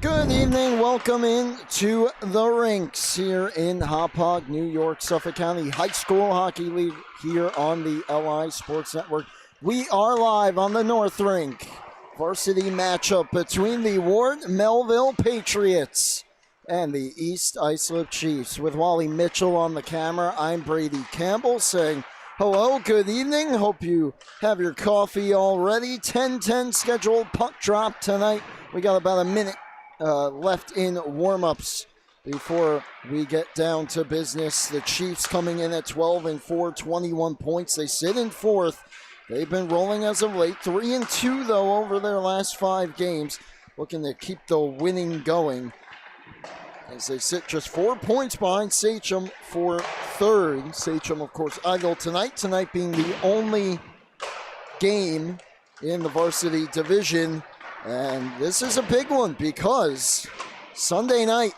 Good evening. Welcome in to the rinks here in Hauppauge, New York, Suffolk County High School Hockey League here on the LI Sports Network. We are live on the North Rink. Varsity matchup between the Ward Melville Patriots and the East Islip Chiefs. With Wally Mitchell on the camera, I'm Brady Campbell saying hello, good evening. Hope you have your coffee all ready. 10-10 scheduled puck drop tonight. We got about a minute left in warm-ups before we get down to business. The Chiefs coming in at 12-4, 21 points. They sit in fourth. They've been rolling as of late. 3-2, though, over their last 5 games. Looking to keep the winning going as they sit just 4 points behind SCHSHL for third. SCHSHL, of course, idle tonight. Tonight being the only game in the varsity division. And this is a big one because Sunday night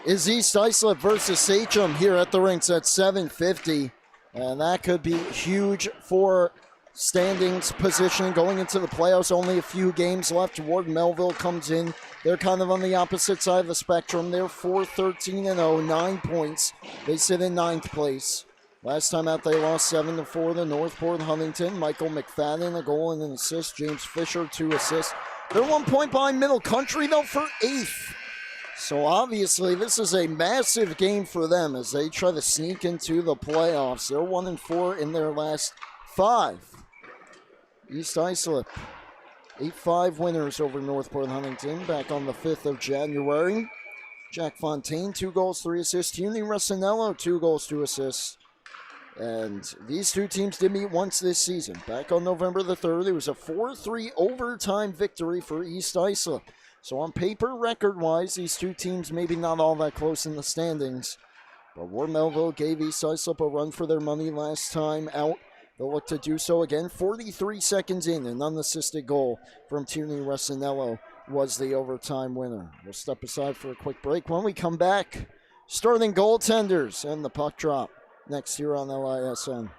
is East Islip versus SCHSHL here at the rinks at 7:50. And that could be huge for standings position going into the playoffs. Only a few games left. Ward Melville comes in. They're kind of on the opposite side of the spectrum. They're 4-13-0, 9 points. They sit in 9th place. Last time out, they lost 7-4 to Northport Huntington. Michael McFadden, a goal and an assist. James Fisher, 2 assists. They're 1 point behind Middle Country, though, for 8th. So obviously, this is a massive game for them as they try to sneak into the playoffs. They're 1-4 in their last 5. East Islip, 8-5 winners over Northport Huntington back on the 5th of January. Jack Fontaine, 2 goals, 3 assists. Uni Rossinello, 2 goals, 2 assists. And these two teams did meet once this season. Back on November the 3rd, it was a 4-3 overtime victory for East Islip. So on paper, record-wise, these two teams maybe not all that close in the standings. But Ward Melville gave East Islip a run for their money last time out. They'll look to do so again. 43 seconds in, an unassisted goal from Tierney Rossinello was the overtime winner. We'll step aside for a quick break. When we come back, starting goaltenders and the puck drop. Next year on LISN.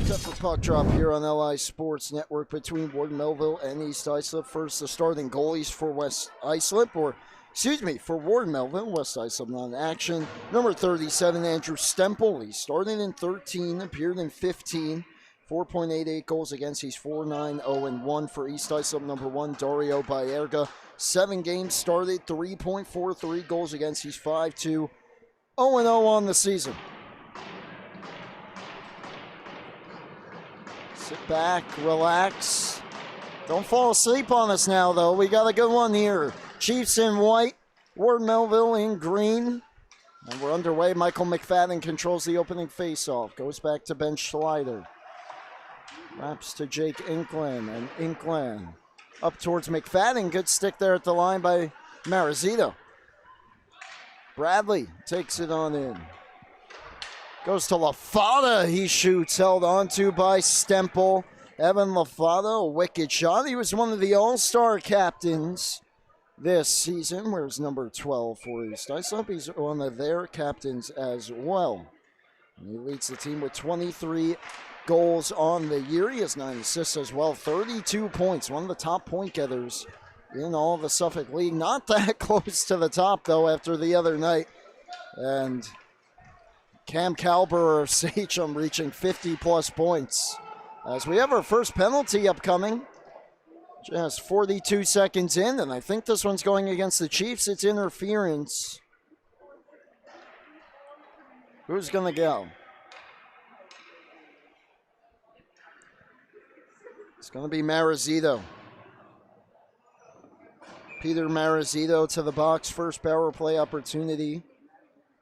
Set for puck drop here on LI Sports Network between Ward Melville and East Islip. First, the starting goalies for West Islip, for Ward Melville. West Islip not in action. Number 37, Andrew Stempel. He started in 13, appeared in 15. 4.88 goals against. He's 4-9-0-1 for East Islip. Number 1, Dario Baerga. 7 games started, 3.43 goals against. He's 5-2, 0-0 on the season. Sit back, relax. Don't fall asleep on us now, though. We got a good one here. Chiefs in white, Ward Melville in green. And we're underway. Michael McFadden controls the opening faceoff. Goes back to Ben Schleider. Wraps to Jake Inkland. And Inkland up towards McFadden. Good stick there at the line by Marizito. Bradley takes it on in. Goes to LaFada. He shoots. Held onto by Stempel. Evan LaFada, a wicked shot. He was one of the all-star captains this season. Where's number 12 for East Islip? He's one of their captains as well. And he leads the team with 23 goals on the year. He has 9 assists as well. 32 points. One of the top point getters in all of the Suffolk League. Not that close to the top, though, after the other night. And Cam Calber of Sachem reaching 50-plus points. As we have our first penalty upcoming. Just 42 seconds in, and I think this one's going against the Chiefs. It's interference. Who's going to go? It's going to be Marizito. Peter Marizito to the box. First power play opportunity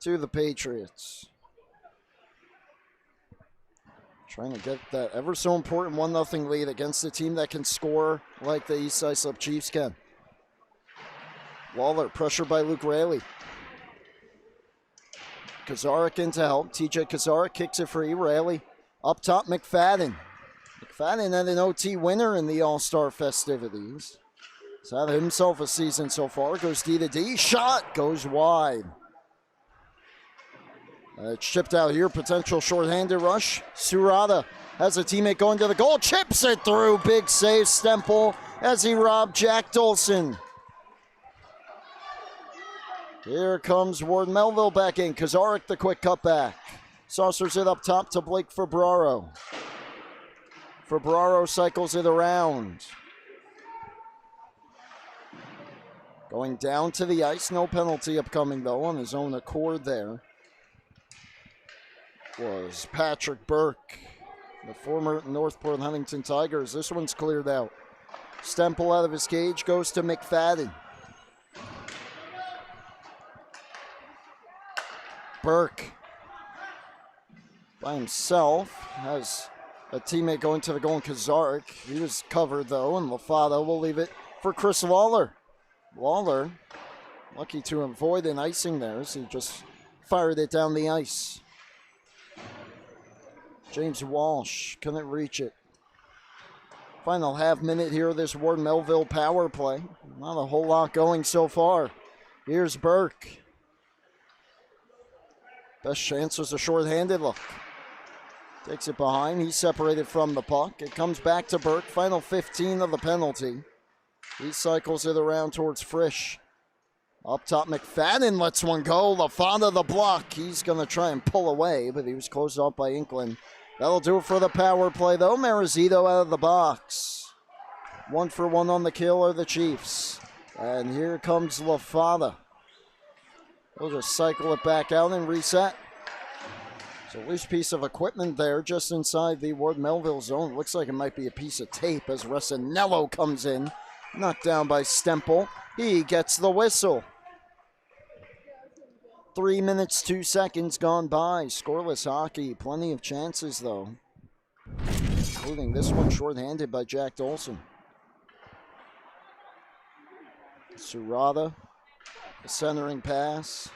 to the Patriots. Trying to get that ever so important 1-0 lead against a team that can score like the East Islip Chiefs can. Waller, pressured by Luke Raley. Kazarik in to help. TJ Kazarik kicks it free. Raley up top, McFadden. McFadden had an OT winner in the All-Star festivities. He's had himself a season so far. Goes D to D. Shot goes wide. It's chipped out here. Potential shorthanded rush. Surata has a teammate going to the goal. Chips it through. Big save, Stemple, as he robbed Jack Dolson. Here comes Ward Melville back in. Kazarik, the quick cutback. Saucers it up top to Blake Fabraro. Fabraro cycles it around. Going down to the ice. No penalty upcoming, though, on his own accord there. Was Patrick Burke, the former Northport Huntington Tigers. This one's cleared out. Stemple out of his cage, goes to McFadden. Burke by himself has a teammate going to the goal in Kazarik. He was covered, though, and Lafado will leave it for Chris Lawler. Lawler, lucky to avoid an icing there, as he just fired it down the ice. James Walsh couldn't reach it. Final half minute here of this Ward Melville power play. Not a whole lot going so far. Here's Burke. Best chance was a shorthanded look. Takes it behind. He's separated from the puck. It comes back to Burke. Final 15 of the penalty. He cycles it around towards Frisch. Up top, McFadden lets one go. LaFonda the block. He's going to try and pull away, but he was closed off by Inkland. That'll do it for the power play, though. Marizito out of the box. 1-for-1 on the kill are the Chiefs. And here comes LaFonda. He'll just cycle it back out and reset. So a loose piece of equipment there just inside the Ward Melville zone. Looks like it might be a piece of tape as Resinello comes in. Knocked down by Stemple. He gets the whistle. 3 minutes, 2 seconds gone by. Scoreless hockey. Plenty of chances, though. Including this one shorthanded by Jack Dolson. Surata. A centering pass.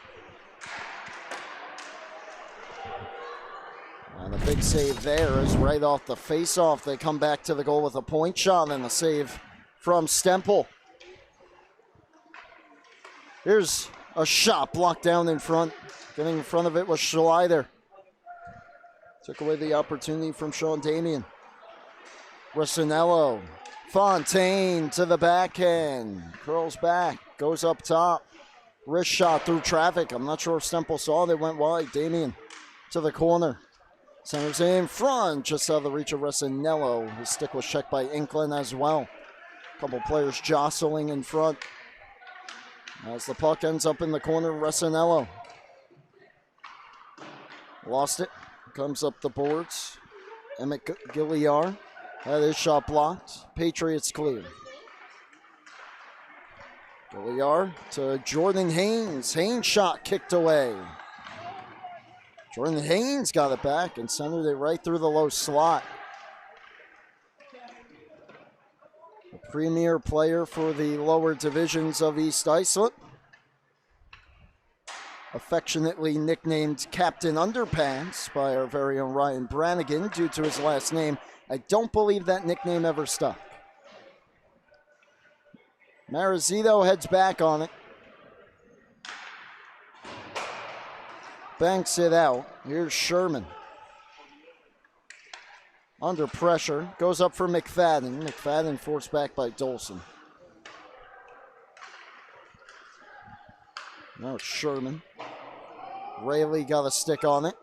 And a big save there is right off the face-off. They come back to the goal with a point shot and a save from Stemple. Here's a shot blocked down in front. Getting in front of it was Schleider. Took away the opportunity from Sean Damian. Resinello. Fontaine to the backhand. Curls back. Goes up top. Wrist shot through traffic. I'm not sure if Stemple saw it. It went wide. Damian to the corner. Centers in front. Just out of the reach of Resinello. His stick was checked by Inkland as well. A couple players jostling in front. As the puck ends up in the corner, Resinello. Lost it. Comes up the boards. Emmett Gilliar had his shot blocked. Patriots clear. Gilliar to Jordan Haynes. Haynes shot kicked away. Jordan Haynes got it back and centered it right through the low slot. A premier player for the lower divisions of East Islip. Affectionately nicknamed Captain Underpants by our very own Ryan Brannigan due to his last name. I don't believe that nickname ever stuck. Marizito heads back on it. Banks it out. Here's Sherman. Under pressure. Goes up for McFadden. McFadden forced back by Dolson. Now it's Sherman. Rayleigh got a stick on it.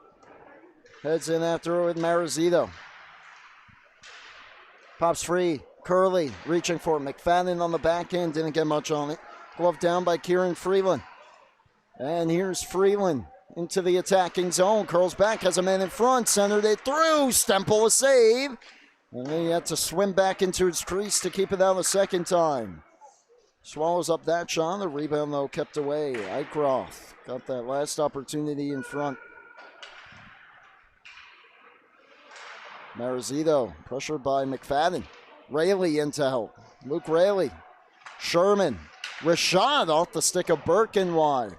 Heads in after it with Marizito. Pops free. Curley reaching for it. McFadden on the back end. Didn't get much on it. Glove down by Kieran Freeland. And here's Freeland into the attacking zone. Curls back. Has a man in front. Centered it through. Stemple a save. And then he had to swim back into his crease to keep it out a second time. Swallows up that shot. The rebound, though, kept away. Eichroth got that last opportunity in front. Marizito, pressured by McFadden. Rayleigh into help. Luke Rayleigh. Sherman. Rashad off the stick of Birkin wide.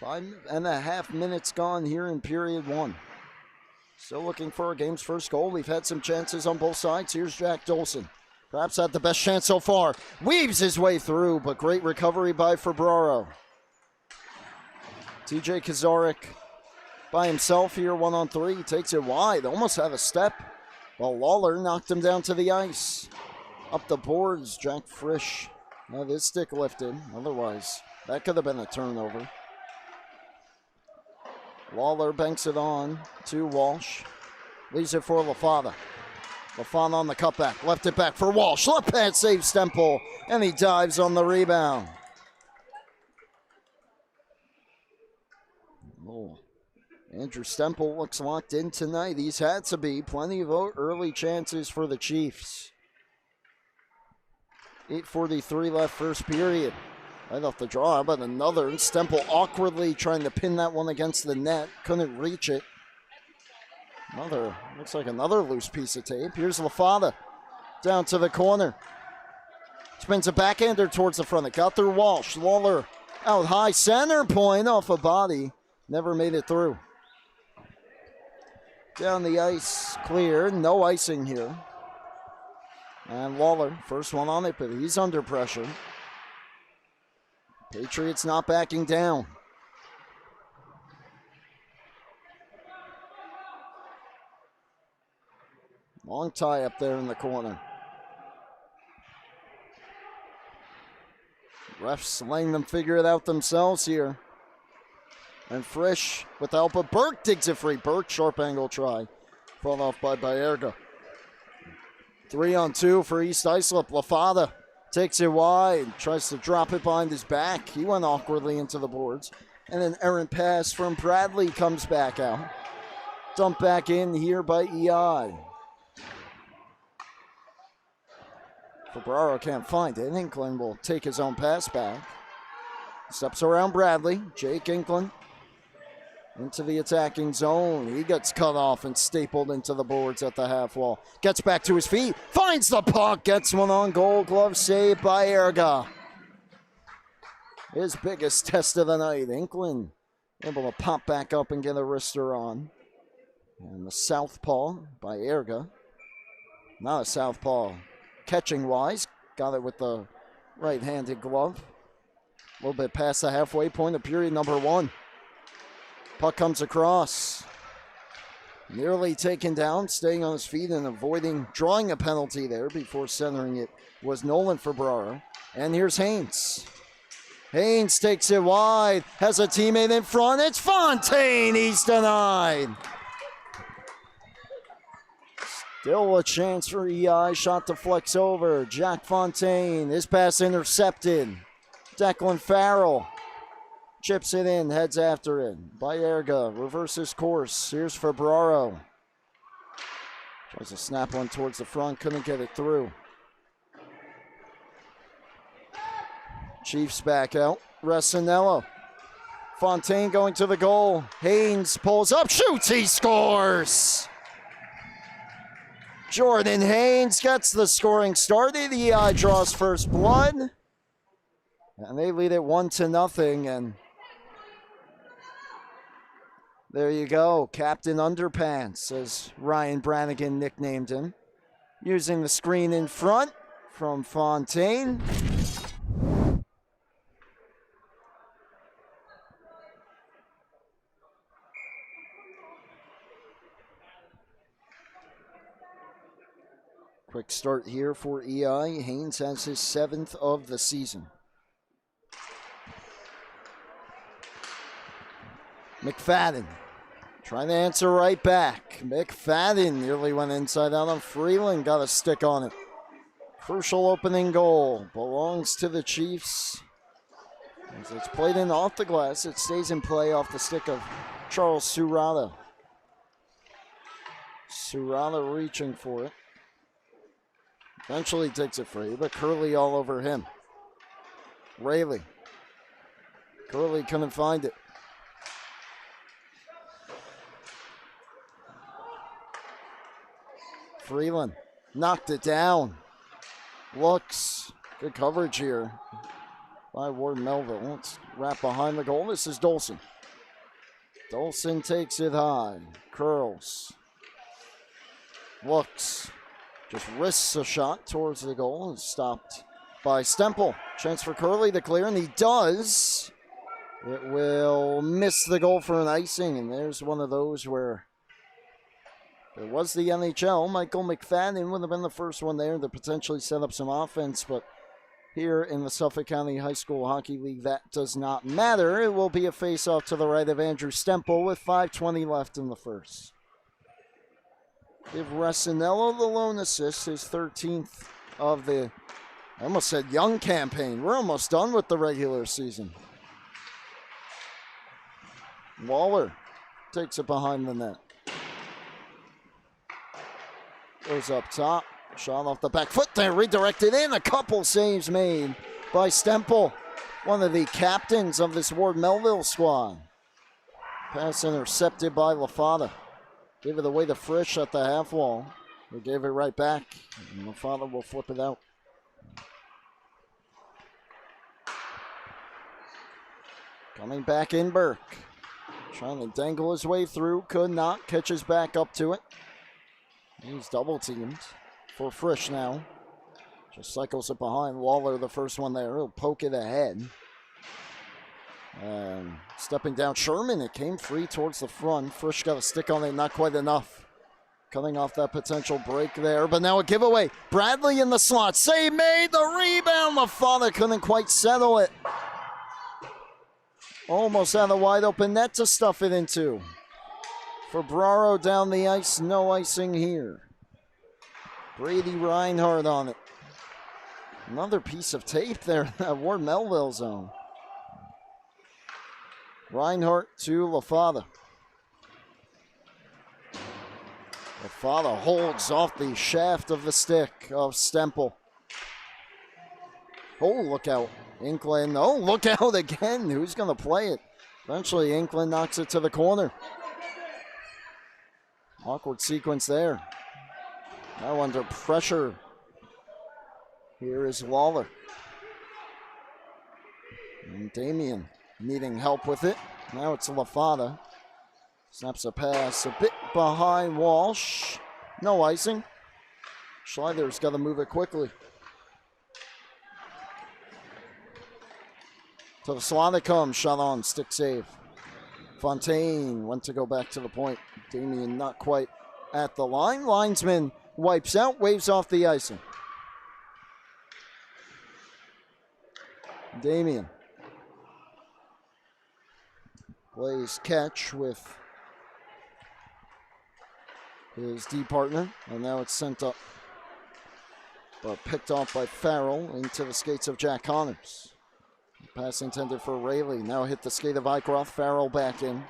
5.5 minutes gone here in period one. Still looking for a game's first goal. We've had some chances on both sides. Here's Jack Dolson. Perhaps had the best chance so far. Weaves his way through, but great recovery by Febraro. TJ Kazarik by himself here, 1-on-3. Takes it wide. Almost had a step. While Lawler knocked him down to the ice. Up the boards, Jack Frisch. Had his stick lifted. Otherwise, that could have been a turnover. Lawler banks it on to Walsh. Leaves it for LaFada. LaFada on the cutback. Left it back for Walsh. Left pad save Stemple. And he dives on the rebound. Oh, Andrew Stemple looks locked in tonight. He's had to be. Plenty of early chances for the Chiefs. 8:43 left first period. Right off the draw, but another. Stemple awkwardly trying to pin that one against the net. Couldn't reach it. Looks like another loose piece of tape. Here's LaFada. Down to the corner. Spins a backhander towards the front. It got through Walsh. Lawler out high. Center point off a body. Never made it through. Down the ice. Clear. No icing here. And Lawler, first one on it, but he's under pressure. Patriots not backing down. Long tie up there in the corner. Refs letting them figure it out themselves here. And Frisch, with the help of Burke, digs it free. Burke, sharp angle try. Fought off by Baerga. 3-on-2 for East Islip. LaFada takes it wide, tries to drop it behind his back. He went awkwardly into the boards. And an errant pass from Bradley comes back out. Dumped back in here by EI. Febraro can't find it. Inkland will take his own pass back. Steps around Bradley. Jake Inkland into the attacking zone. He gets cut off and stapled into the boards at the half wall. Gets back to his feet. Finds the puck. Gets one on goal. Glove saved by Erga. His biggest test of the night. Inkland able to pop back up and get a wrister on. And the southpaw by Erga. Not a southpaw catching wise. Got it with the right-handed glove. A little bit past the halfway point of period number one. Puck comes across. Nearly taken down, staying on his feet and drawing a penalty there before centering it was Nolan Febraro. And here's Haynes. Haynes takes it wide, has a teammate in front. It's Fontaine, he's denied. Still a chance for EI, shot to flex over. Jack Fontaine, his pass intercepted. Declan Farrell chips it in, heads after it. Baerga reverses course. Here's Febraro. Tries to snap one towards the front, couldn't get it through. Chiefs back out. Resinello. Fontaine going to the goal. Haynes pulls up, shoots, he scores! Jordan Haynes gets the scoring started. EI draws first blood. And they lead it 1-0. And there you go. Captain Underpants, as Ryan Brannigan nicknamed him. Using the screen in front from Fontaine. Quick start here for EI. Haynes has his 7th of the season. McFadden trying to answer right back. McFadden nearly went inside out on Freeland. Got a stick on it. Crucial opening goal. Belongs to the Chiefs. As it's played in off the glass, it stays in play off the stick of Charles Surata. Surata reaching for it. Eventually takes it free, but Curley all over him. Rayleigh. Curley couldn't find it. Freeland knocked it down. Looks. Good coverage here by Ward Melville. Let's wrap behind the goal. This is Dolson. Dolson takes it high. Curls. Looks. Just risks a shot towards the goal and stopped by Stemple. Chance for Curley to clear, and he does. It will miss the goal for an icing, and there's one of those where there was the NHL. Michael McFadden would have been the first one there to potentially set up some offense, but here in the Suffolk County High School Hockey League, that does not matter. It will be a face-off to the right of Andrew Stemple with 5:20 left in the first. Give Resinello the lone assist, his 13th of the, I almost said young campaign. We're almost done with the regular season. Waller takes it behind the net. Goes up top. Shot off the back foot there, redirected in. A couple saves made by Stemple, one of the captains of this Ward Melville squad. Pass intercepted by LaFada. Gave it away to Frisch at the half wall. He gave it right back. And LaFada will flip it out. Coming back in Burke. Trying to dangle his way through. Could not. Catches back up to it. He's double teamed for Frisch now. Just cycles it behind. Waller, the first one there. He'll poke it ahead. And stepping down Sherman, it came free towards the front. Frisch got a stick on it, not quite enough. Cutting off that potential break there, but now a giveaway. Bradley in the slot. Save made, the rebound. LaFada couldn't quite settle it. Almost had a wide open net to stuff it into. Fabraro down the ice, no icing here. Brady Reinhardt on it. Another piece of tape there in that Ward Melville zone. Reinhardt to LaFada. LaFada holds off the shaft of the stick of Stemple. Oh, look out. Inkland. Oh, look out again. Who's going to play it? Eventually, Inkland knocks it to the corner. Awkward sequence there. Now under pressure. Here is Waller. And Damien needing help with it. Now it's LaFada. Snaps a pass a bit behind Walsh. No icing. Schleider's got to move it quickly. To the slot it comes. Shot on. Stick save. Fontaine went to go back to the point. Damien not quite at the line. Linesman wipes out. Waves off the icing. Damien plays catch with his D partner, and now it's sent up, but picked off by Farrell into the skates of Jack Connors. Pass intended for Rayleigh, now hit the skate of Eichroth. Farrell back in.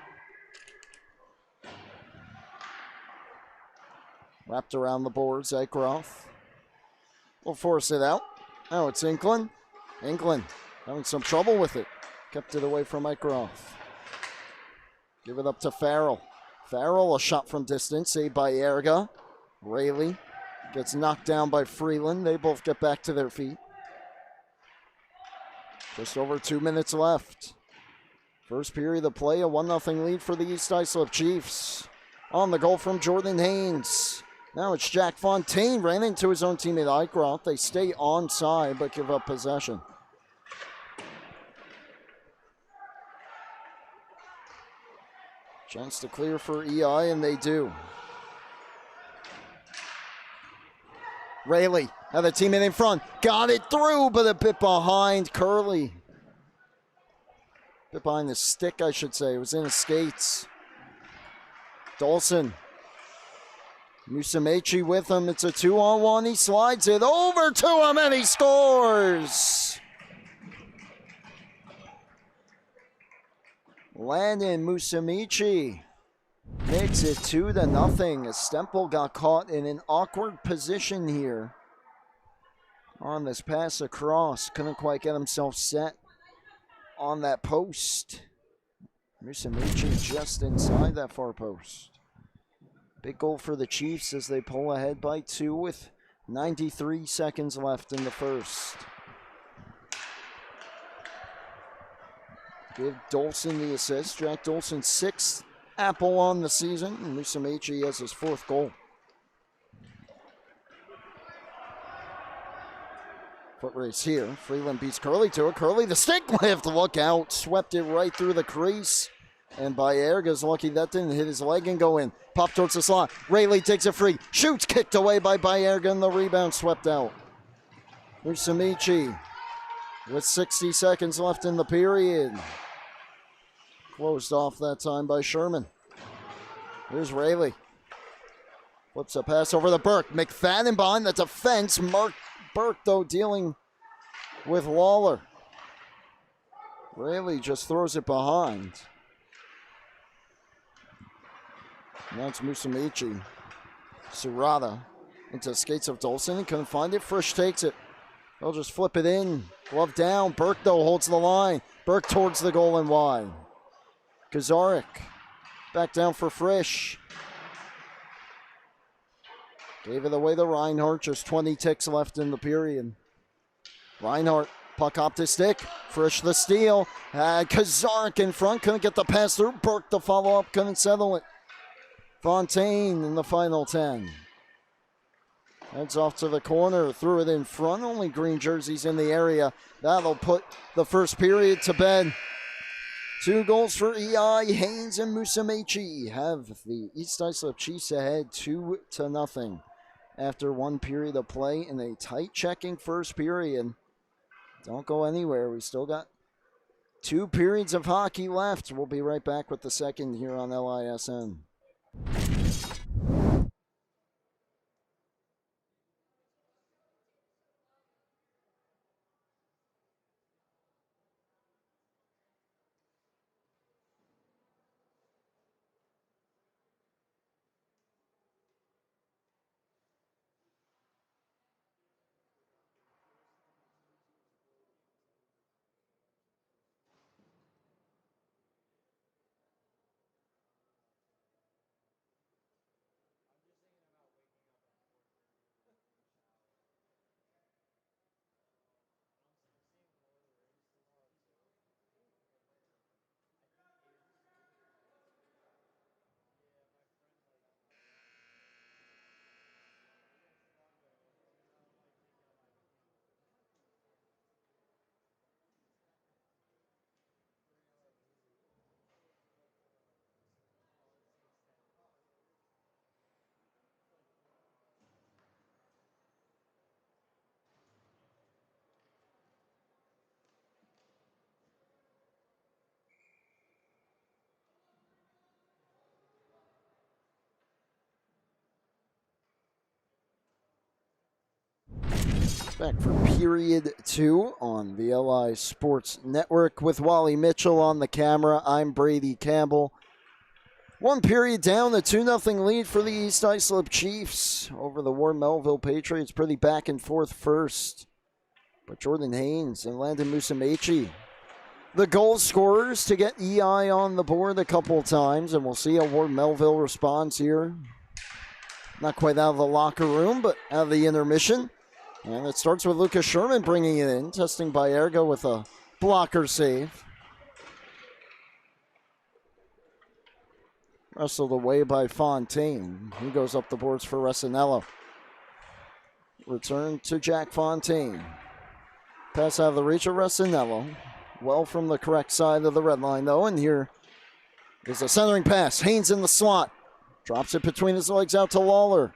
Wrapped around the boards, Eichroth will force it out. Now it's Inkland. Inkland having some trouble with it. Kept it away from Eichroth. Give it up to Farrell. Farrell, a shot from distance, saved by Erga. Rayleigh gets knocked down by Freeland. They both get back to their feet. Just over 2 minutes left. First period of play, a 1-0 lead for the East Islip Chiefs. On the goal from Jordan Haynes. Now it's Jack Fontaine, ran into his own teammate Eichroth. They stay onside but give up possession. Chance to clear for EI, and they do. Rayleigh had a teammate in front. Got it through, but a bit behind Curley. Bit behind the stick, I should say. It was in his skates. Dolson. Musumeci with him. It's a 2-on-1. He slides it over to him and he scores. Landon Musumeci makes it 2-0. Stempel got caught in an awkward position here on this pass across. Couldn't quite get himself set on that post. Musumeci just inside that far post. Big goal for the Chiefs as they pull ahead by 2 with 93 seconds left in the first. Give Dolson the assist. Jack Dolson 6th apple on the season. And Musumeci has his 4th goal. Foot race here. Freeland beats Curley to it. Curley the stick lift. Look out. Swept it right through the crease. And Baerga's lucky that didn't hit his leg and go in. Pop towards the slot. Rayleigh takes it free. Shoots, kicked away by Baerga, and the rebound swept out. Musumeci with 60 seconds left in the period. Closed off that time by Sherman. Here's Rayleigh. Flips a pass over to Burke. McFadden behind the defense. Mark Burke, though, dealing with Lawler. Rayleigh just throws it behind. Now it's Musumeci. Serrata into skates of Dolson. He couldn't find it. Frisch takes it. They'll just flip it in. Glove down. Burke, though, holds the line. Burke towards the goal and wide. Kazarik back down for Frisch. Gave it away to Reinhardt. Just 20 ticks left in the period. Reinhardt, puck up to stick. Frisch the steal. Kazarik in front. Couldn't get the pass through. Burke the follow up. Couldn't settle it. Fontaine in the final 10. Heads off to the corner. Threw it in front. Only green jerseys in the area. That'll put the first period to bed. 2 goals for EI. Haynes and Musumeci have the East Islip Chiefs ahead 2-0 after 1 period of play in a tight checking first period. Don't go anywhere. We still got 2 periods of hockey left. We'll be right back with the second here on LISN. Back for period 2 on the LI Sports Network with Wally Mitchell on the camera. I'm Brady Campbell. 1 period down, a 2-0 lead for the East Islip Chiefs over the Ward Melville Patriots. Pretty back and forth first. But Jordan Haynes and Landon Musumeci, the goal scorers to get EI on the board a couple times. And we'll see how Ward Melville responds here. Not quite out of the locker room, but out of the intermission. And it starts with Lucas Sherman bringing it in, testing Baerga with a blocker save. Wrestled away by Fontaine. He goes up the boards for Resinello. Return to Jack Fontaine. Pass out of the reach of Resinello. Well from the correct side of the red line, though. And here is a centering pass. Haynes in the slot. Drops it between his legs out to Lawler.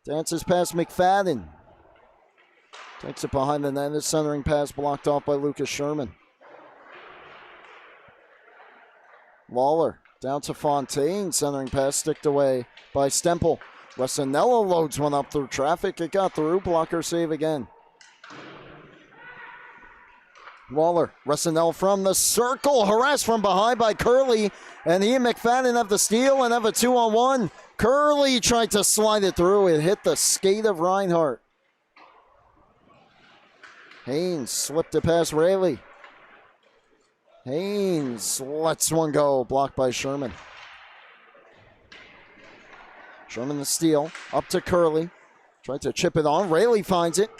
Dances past McFadden. Takes it behind the net. His centering pass blocked off by Lucas Sherman. Lawler down to Fontaine. Centering pass sticked away by Stemple. Resinella loads one up through traffic. It got through. Blocker save again. Waller, Resinell from the circle, harassed from behind by Curley, and he and McFadden have the steal and have a 2-on-1. Curley tried to slide it through. It hit the skate of Reinhardt. Haynes slipped it past Rayleigh. Haynes lets one go, blocked by Sherman. Sherman the steal, up to Curley. Tried to chip it on. Rayleigh finds it.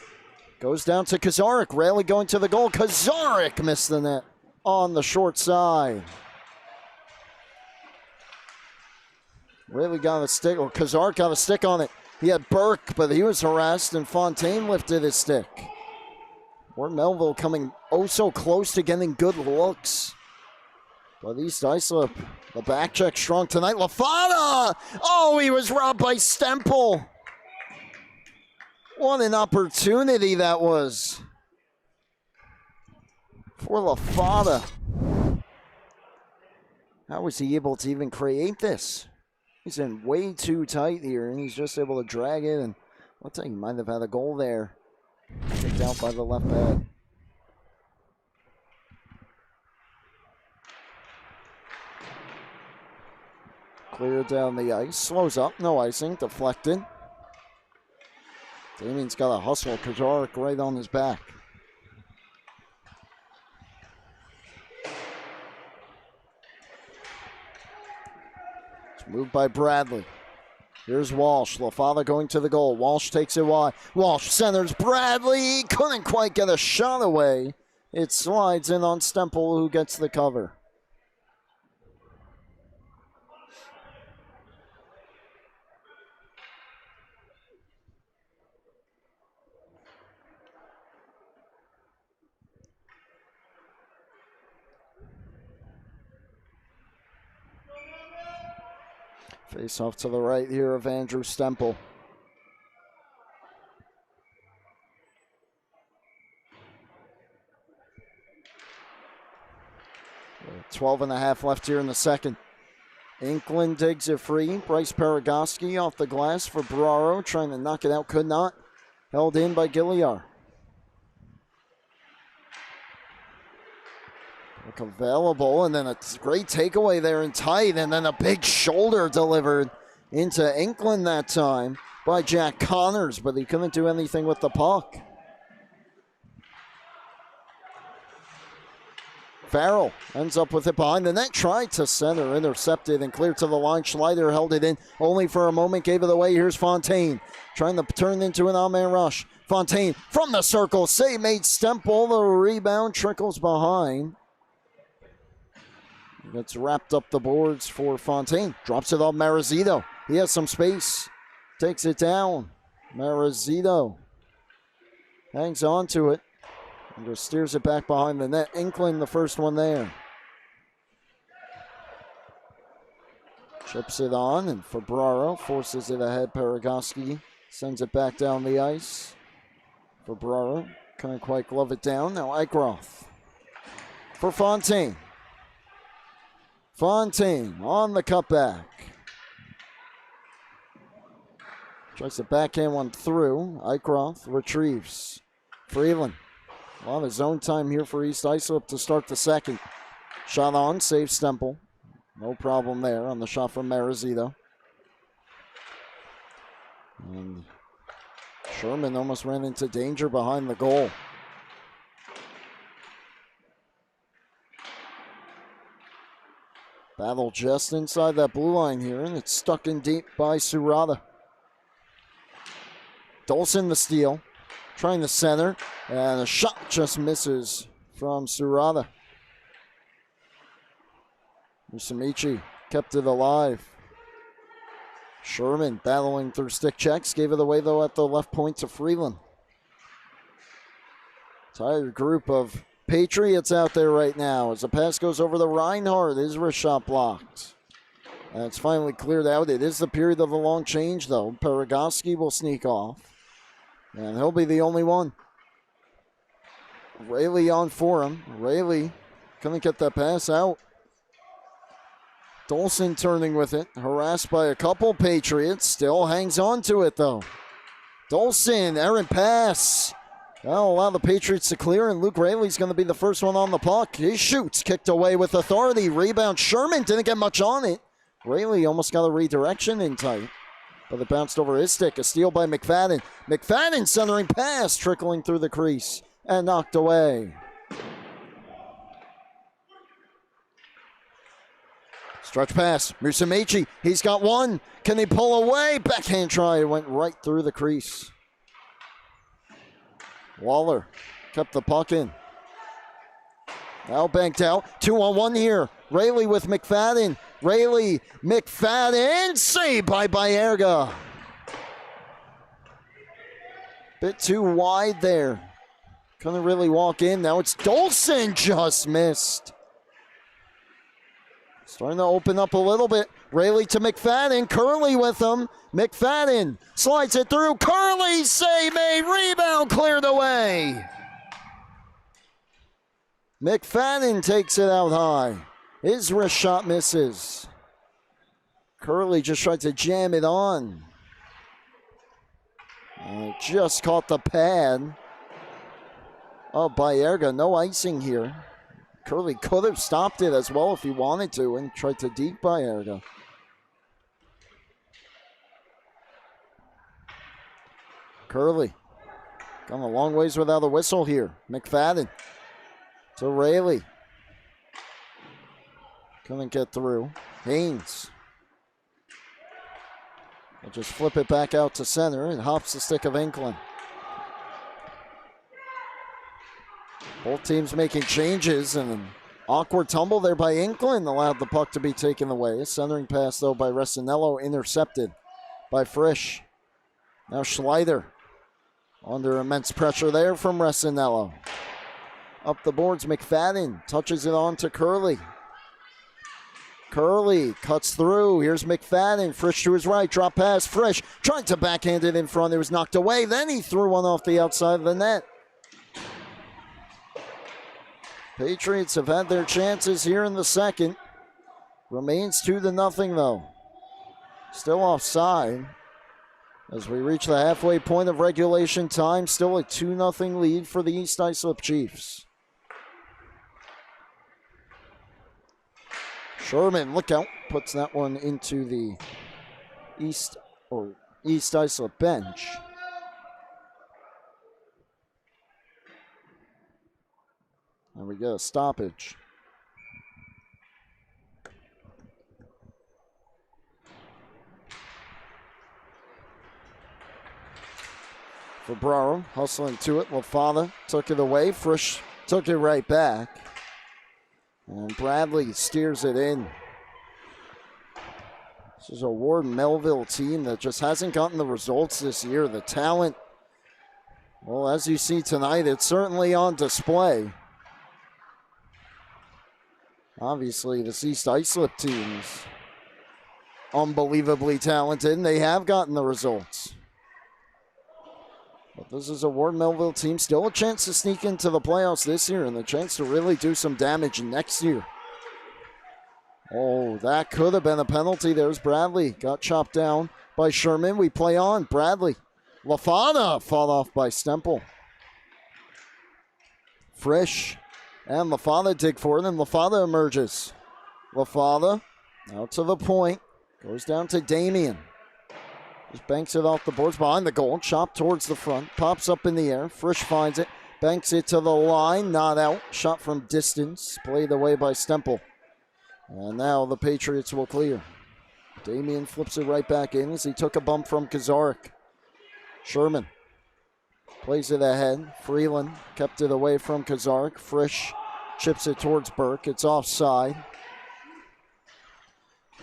Goes down to Kazarik. Rayleigh going to the goal. Kazarik missed the net on the short side. Rayleigh got a stick, or Kazarik got a stick on it. He had Burke, but he was harassed, and Fontaine lifted his stick. Or Melville coming oh so close to getting good looks. But East Islip, the back check strong tonight. Lafada! Oh, he was robbed by Stemple. What an opportunity that was for Lafada. How was he able to even create this? He's in way too tight here, and he's just able to drag it. And looks like he might have had a goal there. Kicked out by the left back. Cleared down the ice. Slows up. No icing. Deflected. Damien's got a hustle. Kazarik right on his back. It's moved by Bradley. Here's Walsh. Lafada going to the goal. Walsh takes it wide. Walsh centers Bradley. Couldn't quite get a shot away. It slides in on Stemple, who gets the cover. Face off to the right here of Andrew Stemple. With 12.5 left here in the second. Inkland digs it free. Bryce Paragoski off the glass for Bararo, trying to knock it out, could not. Held in by Gilliar. Look available, and then a great takeaway there in tight, and then a big shoulder delivered into Inkland that time by Jack Connors, but he couldn't do anything with the puck. Farrell ends up with it behind the net, tried to center, intercepted, and cleared to the line. Schleider held it in only for a moment, gave it away. Here's Fontaine, trying to turn into an all-man rush. Fontaine from the circle, save made. Stemple, the rebound trickles behind. Gets wrapped up the boards for Fontaine. Drops it off Marizito. He has some space. Takes it down. Marizito hangs on to it and just steers it back behind the net. Inkling the first one there. Chips it on, and Fabraro forces it ahead. Paragoski sends it back down the ice. Fabraro couldn't quite glove it down. Now Eichroth for Fontaine. Fontaine on the cutback. Tries to backhand one through. Eichroth retrieves. Freeland. A lot of zone time here for East Islip to start the second. Shot on, saves Stemple. No problem there on the shot from Marizito. And Sherman almost ran into danger behind the goal. Battle just inside that blue line here, and it's stuck in deep by Surata. Dolson the steal, trying to center, and a shot just misses from Surata. Musamichi kept it alive. Sherman battling through stick checks, gave it away though at the left point to Freeland. Tired group of Patriots out there right now as the pass goes over to Reinhardt. His wrist shot blocked. And it's finally cleared out. It is the period of the long change, though. Paragoski will sneak off. And he'll be the only one. Rayleigh on for him. Rayleigh couldn't get that pass out. Dolson turning with it, harassed by a couple Patriots, still hangs on to it though. Dolson, errant pass. That'll allow the Patriots to clear, and Luke Rayleigh's going to be the first one on the puck. He shoots, kicked away with authority. Rebound, Sherman didn't get much on it. Rayleigh almost got a redirection in tight, but it bounced over his stick. A steal by McFadden. McFadden centering pass, trickling through the crease and knocked away. Stretch pass, Musumeci, he's got one. Can he pull away? Backhand try, went right through the crease. Waller kept the puck in. Now banked out, 2-on-1 here. Rayleigh with McFadden. Rayleigh, McFadden, saved by Baerga. Bit too wide there. Couldn't really walk in. Now it's Dolson, just missed. Starting to open up a little bit. Rayleigh to McFadden. Curley with him. McFadden slides it through. Curley, save made. Rebound cleared away. McFadden takes it out high. His wrist shot misses. Curley just tried to jam it on. And it just caught the pad. Oh, Baerga, no icing here. Curley could have stopped it as well if he wanted to and tried to deke Baerga. Curley gone a long ways without a whistle here. McFadden to Rayleigh. Couldn't get through. Haynes. Will just flip it back out to center and hops the stick of Inkland. Both teams making changes, and an awkward tumble there by Inkland allowed the puck to be taken away. A centering pass, though, by Resinello, intercepted by Frisch. Now Schleider under immense pressure there from Resinello. Up the boards, McFadden touches it on to Curley. Curley cuts through. Here's McFadden. Frisch to his right. Drop pass. Frisch tried to backhand it in front. It was knocked away. Then he threw one off the outside of the net. Patriots have had their chances here in the second. Remains 2-0 though. Still offside. As we reach the halfway point of regulation time, still a 2-0 lead for the East Islip Chiefs. Sherman, look out, puts that one into the East Islip bench. And we get a stoppage. Fabraro hustling to it. LaFava took it away. Frisch took it right back. And Bradley steers it in. This is a Ward Melville team that just hasn't gotten the results this year. The talent, well, as you see tonight, it's certainly on display. Obviously, the East Islip team's unbelievably talented, and they have gotten the results. But this is a Ward Melville team. Still a chance to sneak into the playoffs this year and a chance to really do some damage next year. Oh, that could have been a penalty. There's Bradley. Got chopped down by Sherman. We play on. Bradley. LaFava fought off by Stemple. Frisch. And LaFava dig for it, and LaFava emerges. LaFava out to the point. Goes down to Damien. Just banks it off the boards behind the goal. Chopped towards the front. Pops up in the air. Frisch finds it. Banks it to the line. Not out. Shot from distance. Played away by Stemple. And now the Patriots will clear. Damien flips it right back in as he took a bump from Kazarik. Sherman plays it ahead. Freeland kept it away from Kazarik. Frisch chips it towards Burke. It's offside.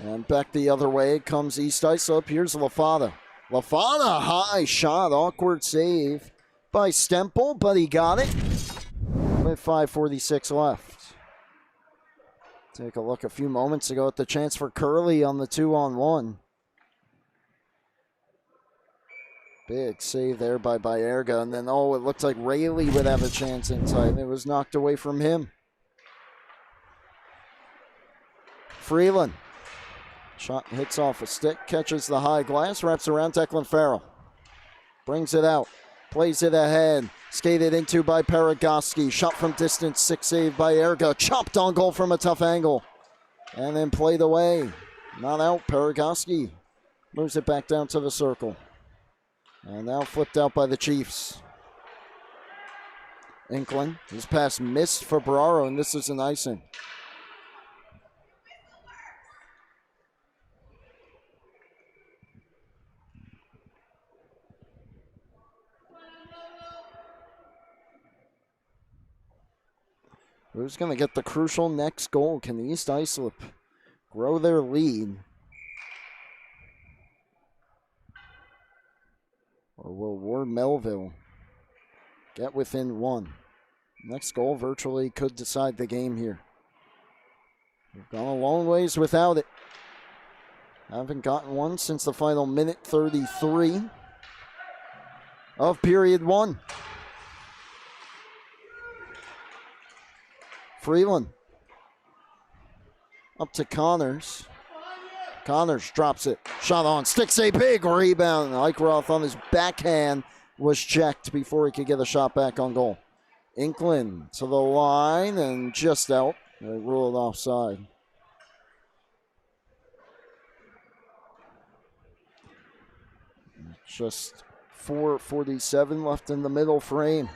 And back the other way comes East Islip. Here's LaFava. LaFava, high shot. Awkward save by Stemple, but he got it with 5:46 left. Take a look a few moments ago at the chance for Curley on the 2-on-1. Big save there by Baerga. And then, it looked like Rayleigh would have a chance inside. It was knocked away from him. Freeland Shot hits off a stick, catches the high glass, wraps around Declan Farrell. Brings it out, plays it ahead. Skated into by Paragoski. Shot from distance, 6 save by Erga. Chopped on goal from a tough angle. And then played away. Not out, Paragoski moves it back down to the circle. And now flipped out by the Chiefs. Inkling, his pass missed for Bararo, and this is an icing. Who's going to get the crucial next goal? Can East Islip grow their lead? Or will Ward Melville get within one? Next goal virtually could decide the game here. We've gone a long ways without it. Haven't gotten one since the final minute 33 of period 1. Freeland up to Connors. Connors drops it. Shot on. Sticks a big rebound. Eichroth on his backhand was checked before he could get a shot back on goal. Inkling to the line and just out. They ruled offside. Just 4:47 left in the middle frame.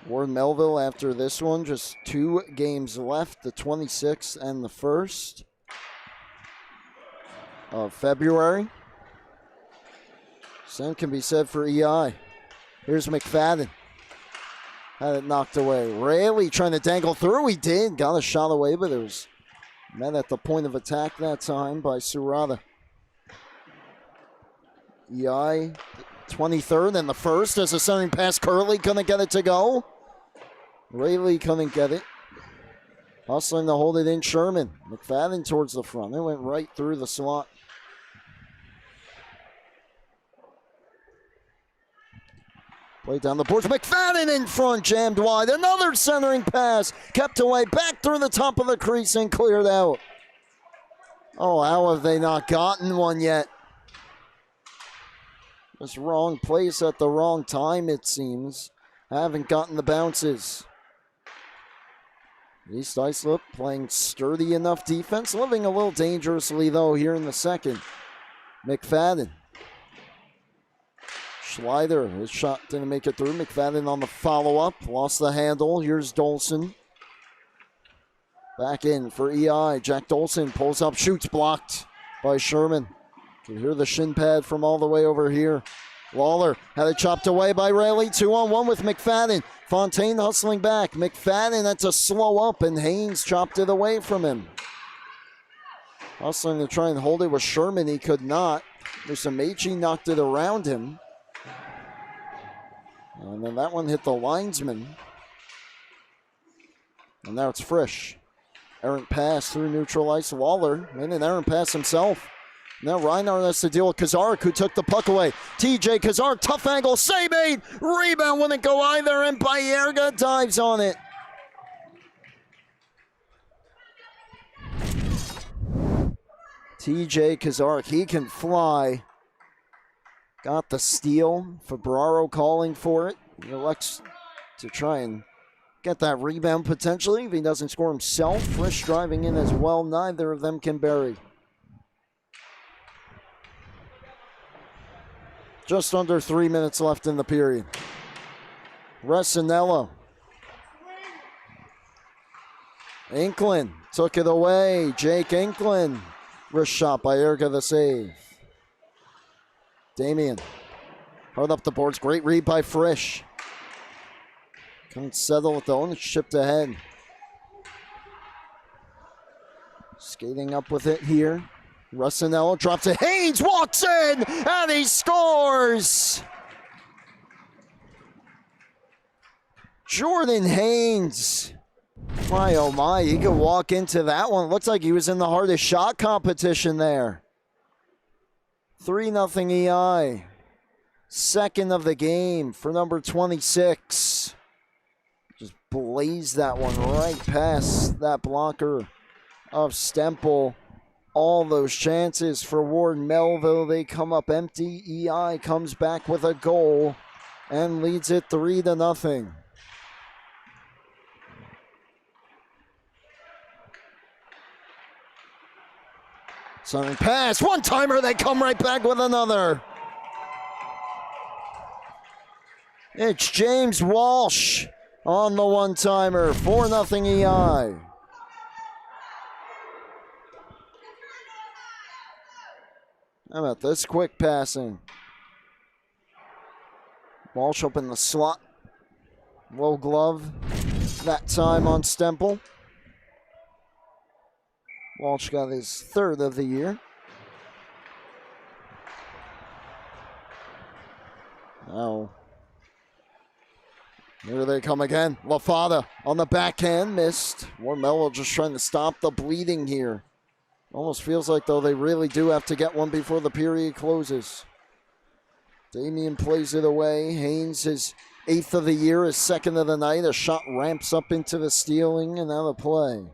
Ward Melville after this one, just 2 games left, the 26th and the 1st of February. Same can be said for EI. Here's McFadden. Had it knocked away. Rayleigh trying to dangle through. He did. Got a shot away, but it was met at the point of attack that time by Surata. EI 23rd and the 1st as a centering pass. Curley couldn't get it to go. Rayleigh couldn't get it. Hustling to hold it in, Sherman. McFadden towards the front. It went right through the slot. Play down the boards. McFadden in front, jammed wide. Another centering pass. Kept away, back through the top of the crease and cleared out. Oh, how have they not gotten one yet? Just wrong place at the wrong time, it seems. Haven't gotten the bounces. East Islip playing sturdy enough defense. Living a little dangerously, though, here in the second. McFadden. Schleider, his shot didn't make it through. McFadden on the follow-up. Lost the handle. Here's Dolson. Back in for EI. Jack Dolson pulls up, shoots, blocked by Sherman. You can hear the shin pad from all the way over here. Lawler had it chopped away by Rayleigh. 2-on-1 with McFadden. Fontaine hustling back. McFadden had to slow up, and Haynes chopped it away from him. Hustling to try and hold it with Sherman. He could not. Musumeci knocked it around him. And then that one hit the linesman. And now it's Frisch. Errant pass through neutral ice. Lawler made an errant pass himself. Now Reinhardt has to deal with Kazarek, who took the puck away. TJ Kazarek, tough angle, save made. Rebound wouldn't go either, and Bayerga dives on it. TJ Kazarek, he can fly. Got the steal. Fabraro calling for it. He elects to try and get that rebound potentially if he doesn't score himself. Frisch driving in as well. Neither of them can bury. Just under 3 minutes left in the period. Resinello. Inkling took it away. Jake Inkling. Wrist shot by Erga, the save. Damien. Hard up the boards. Great read by Frisch. Couldn't settle with the own. Shipped ahead. Skating up with it here. Russinello drops it. Haynes walks in and he scores. Jordan Haynes. My, oh my, he could walk into that one. Looks like he was in the hardest shot competition there. 3-0 EI. Second of the game for number 26. Just blazed that one right past that blocker of Stemple. All those chances for Ward Melville, they come up empty. EI comes back with a goal and leads it 3-0. Centering pass, one-timer, they come right back with another. It's James Walsh on the one-timer, 4-0 EI. How about this quick passing? Walsh up in the slot. Low glove that time on Stemple. Walsh got his third of the year. Now, here they come again. LaFada on the backhand, missed. Melville just trying to stop the bleeding here. Almost feels like, though, they really do have to get one before the period closes. Damien plays it away. Haynes, his 8th of the year, his 2nd of the night. A shot ramps up into the stealing and out of play.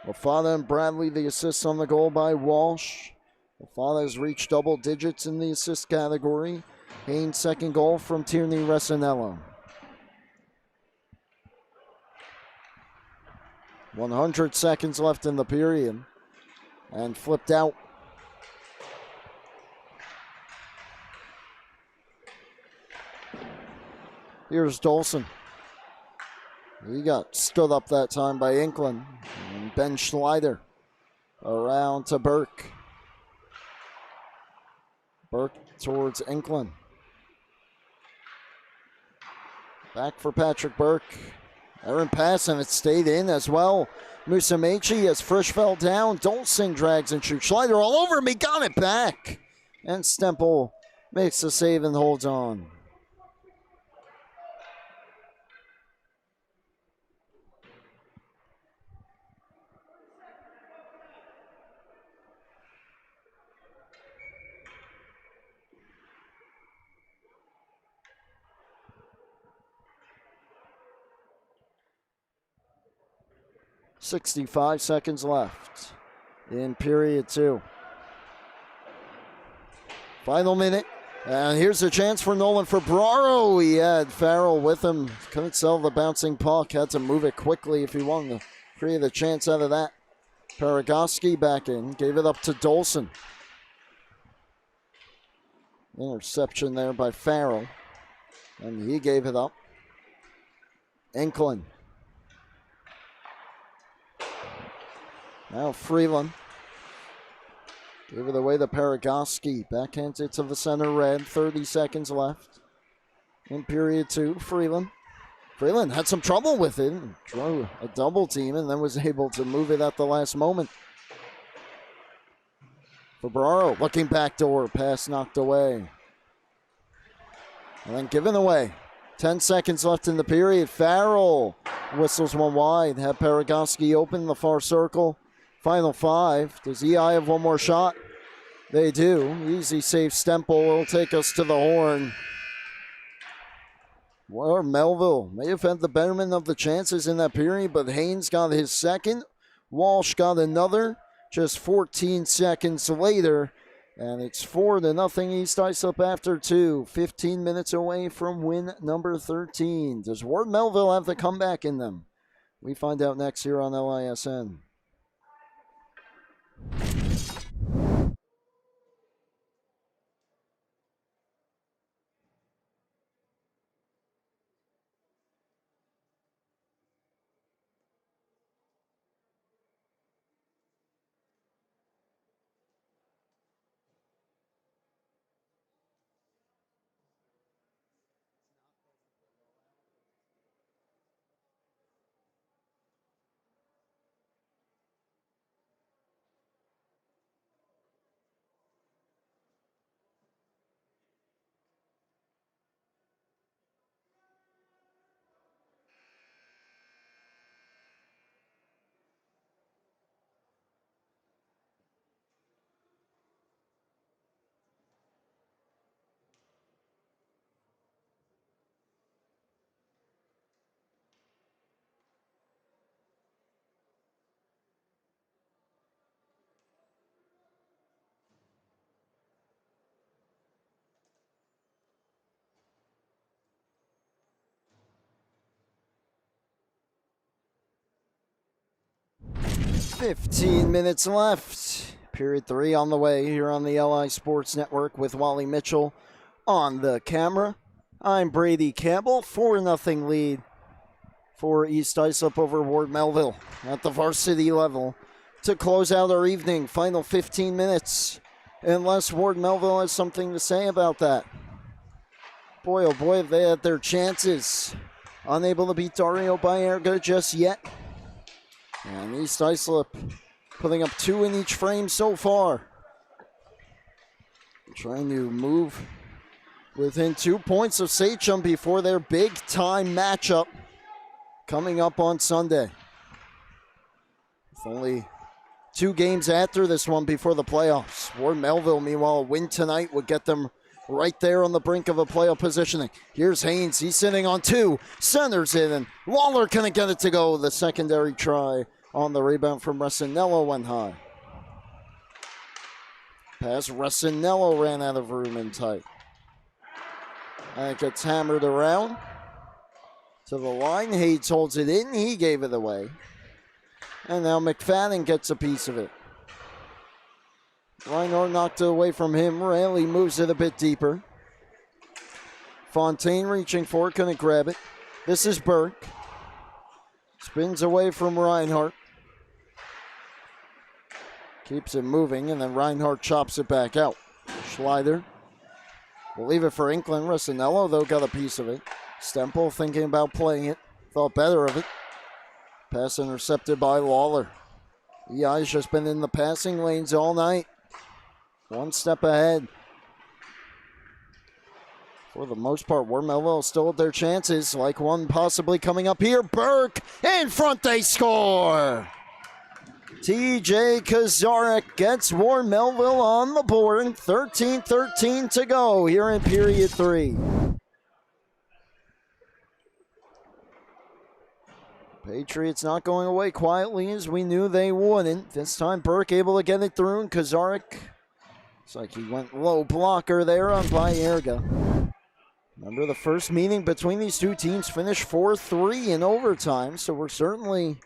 LaFada and Bradley, the assists on the goal by Walsh. LaFada has reached double digits in the assist category. Haynes' second goal from Tierney Resinello. 100 seconds left in the period. And flipped out. Here's Dolson. He got stood up that time by Inkland. And Ben Schleider around to Burke. Burke towards Inkland. Back for Patrick Burke. Aaron pass, and it stayed in as well. Musumeci as Frisch fell down. Dolson drags and shoots. Schleider all over him. He got it back. And Stemple makes the save and holds on. .65 seconds left in period 2. Final minute. And here's a chance for Nolan Ferbraro. He had Farrell with him. Couldn't sell the bouncing puck. Had to move it quickly if he wanted to create a chance out of that. Paragoski back in. Gave it up to Dolson. Interception there by Farrell. And he gave it up. Enklin. Now Freeland. Gave it away to Paragoski. Backhands it to the center red. 30 seconds left in period 2. Freeland. Freeland had some trouble with it. Drew a double team and then was able to move it at the last moment. Ferbraro looking backdoor. Pass knocked away. And then given away. 10 seconds left in the period. Farrell whistles one wide. Have Paragoski open in the far circle. Final 5. Does EI have one more shot? They do. Easy save. Stemple will take us to the horn. Well, Melville may have had the betterment of the chances in that period, but Haynes got his second. Walsh got another just 14 seconds later. And it's 4-0 East Islip after 2. 15 minutes away from win number 13. Does Ward Melville have the comeback in them? We find out next here on LISN. 15 minutes left. Period 3 on the way here on the LI Sports Network with Wally Mitchell on the camera. I'm Brady Campbell. 4-0 lead for East Islip over Ward Melville at the varsity level to close out our evening. Final 15 minutes. Unless Ward Melville has something to say about that. Boy, oh boy, have they had their chances. Unable to beat Dario Baerga just yet. And East Islip putting up 2 in each frame so far. Trying to move within 2 points of SCHSHL before their big-time matchup coming up on Sunday. With only 2 games after this one before the playoffs. Ward Melville, meanwhile, a win tonight would get them right there on the brink of a playoff positioning. Here's Haynes. He's sitting on 2. Centers it, and Waller couldn't get it to go. The secondary try on the rebound from Resinello went high. Pass, Resinello ran out of room in tight. And it gets hammered around to the line. Hayes holds it in. He gave it away. And now McFadden gets a piece of it. Reinhardt knocked it away from him. Rayleigh moves it a bit deeper. Fontaine reaching for it, couldn't grab it. This is Burke. Spins away from Reinhardt. Keeps it moving, and then Reinhardt chops it back out. Schleider will leave it for Inkland. Resinello, though, got a piece of it. Stempel thinking about playing it. Thought better of it. Pass intercepted by Lawler. EI's just been in the passing lanes all night. One step ahead. For the most part, Ward Melville still have their chances, like one possibly coming up here. Burke in front, they score! TJ Kazarek gets Ward Melville on the board. 13-13 to go here in period 3. Patriots not going away quietly as we knew they wouldn't. This time Burke able to get it through, and Kazarek, looks like he went low blocker there on Baerga. Remember, the first meeting between these two teams finished 4-3 in overtime, so we're certainly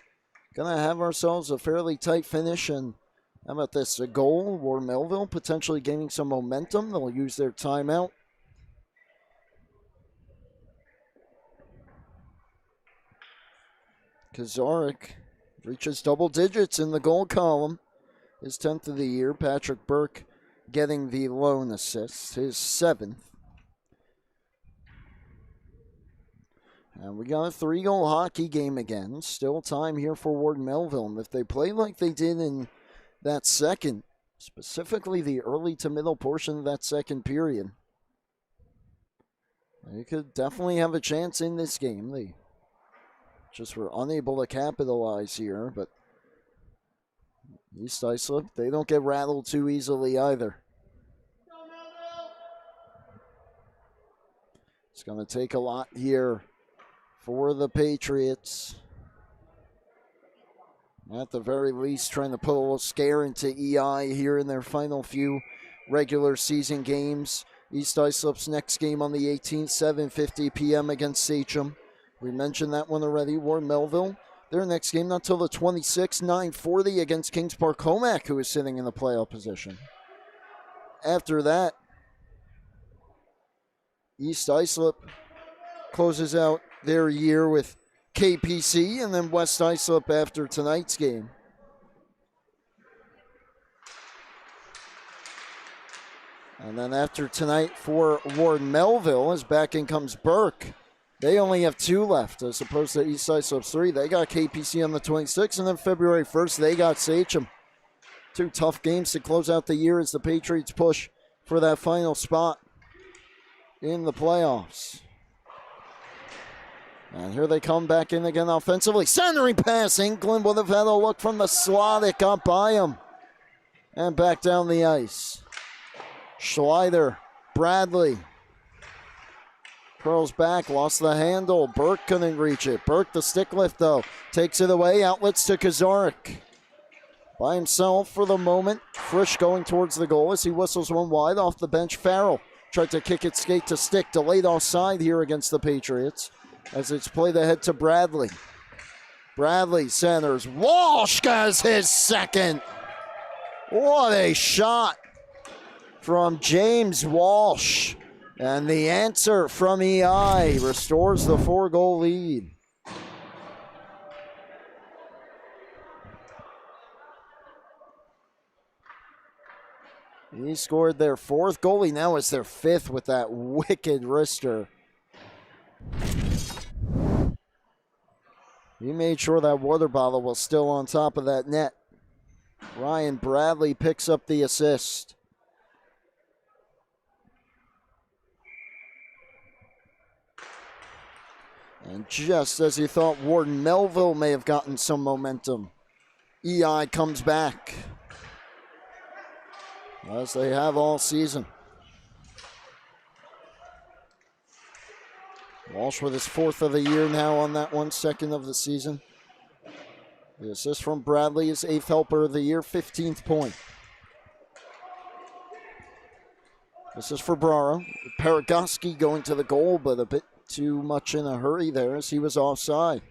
going to have ourselves a fairly tight finish. And how about this? A goal, Ward Melville potentially gaining some momentum. They'll use their timeout. Kazarek reaches double digits in the goal column. His 10th of the year. Patrick Burke getting the lone assist, his 7th. And we got a 3-goal hockey game again. Still time here for Ward Melville. And if they play like they did in that second, specifically the early to middle portion of that second period, they could definitely have a chance in this game. They just were unable to capitalize here, but East Islip, they don't get rattled too easily either. It's going to take a lot here for the Patriots. At the very least, trying to put a little scare into EI here in their final few regular season games. East Islip's next game on the 18th, 7:50 p.m. against SCHSHL. We mentioned that one already. Ward Melville, their next game not till the 26th, 9:40 against Kings Park Comac, who is sitting in the playoff position. After that, East Islip closes out their year with KPC, and then West Islip after tonight's game. And then after tonight for Ward Melville, as back in comes Burke. They only have 2 left as opposed to East Islip's 3. They got KPC on the 26th, and then February 1st, they got SCHSHL. 2 tough games to close out the year as the Patriots push for that final spot in the playoffs. And here they come back in again offensively. Centering pass. Inkland would have had a look from the slot. It got by him. And back down the ice. Schleider, Bradley. Curls back, lost the handle. Burke couldn't reach it. Burke, the stick lift, though. Takes it away, outlets to Kazarek. By himself for the moment. Frisch going towards the goal as he whistles one wide off the bench. Farrell tried to kick it skate to stick. Delayed offside here against the Patriots as it's played ahead to Bradley. Bradley centers. Walsh gets his second. What a shot from James Walsh. And the answer from EI restores the 4-goal lead. He scored their 4th goal. He now is their 5th with that wicked wrister. He made sure that water bottle was still on top of that net. Ryan Bradley picks up the assist. And just as you thought Warden Melville may have gotten some momentum, EI comes back, as they have all season. Walsh with his 4th of the year now on that one, 2nd of the season. The assist from Bradley is 8th helper of the year, 15th point. This is for Braro. Paragoski going to the goal, but a bit too much in a hurry there as he was offside.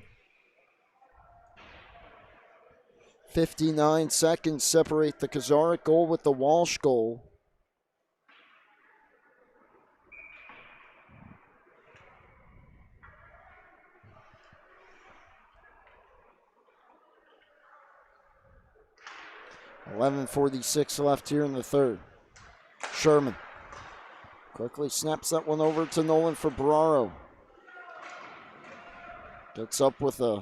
59 seconds separate the Kazarik goal with the Walsh goal. .46 left here in the 3rd. Sherman quickly snaps that one over to Nolan for Braro. Gets up with the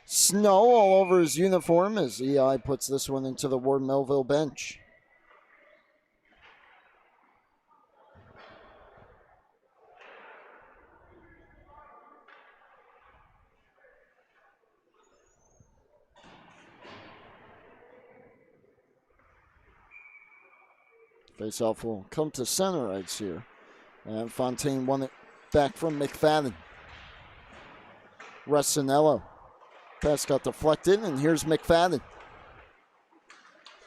snow all over his uniform as EI puts this one into the Ward Melville bench. Faceoff will come to center ice here. And Fontaine won it back from McFadden. Resinello. Pass got deflected, and here's McFadden.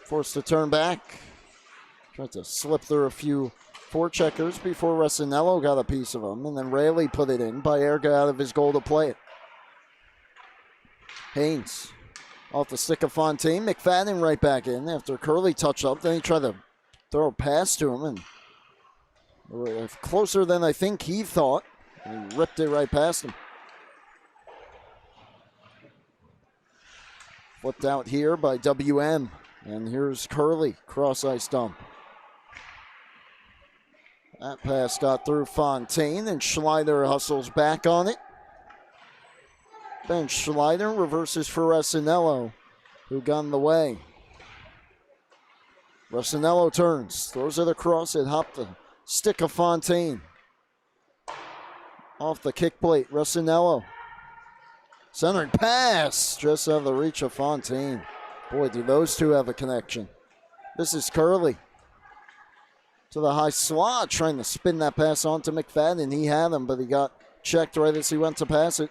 Forced to turn back. Tried to slip through a few forecheckers before Resinello got a piece of him, and then Rayleigh put it in. Baerga out of his goal to play it. Haynes off the stick of Fontaine. McFadden right back in after Curley touched up. Then he tried to throw a pass to him, and closer than I think he thought. And he ripped it right past him. Flipped out here by WM. And here's Curley, cross-ice dump. That pass got through Fontaine, and Schleider hustles back on it. Ben Schleider reverses for Resinello, who got in the way. Resinello turns, throws it across, it hopped the stick of Fontaine. Off the kick plate, Resinello. Centered pass, just out of the reach of Fontaine. Boy, do those two have a connection. This is Curley. To the high slot, trying to spin that pass on to McFadden. He had him, but he got checked right as he went to pass it.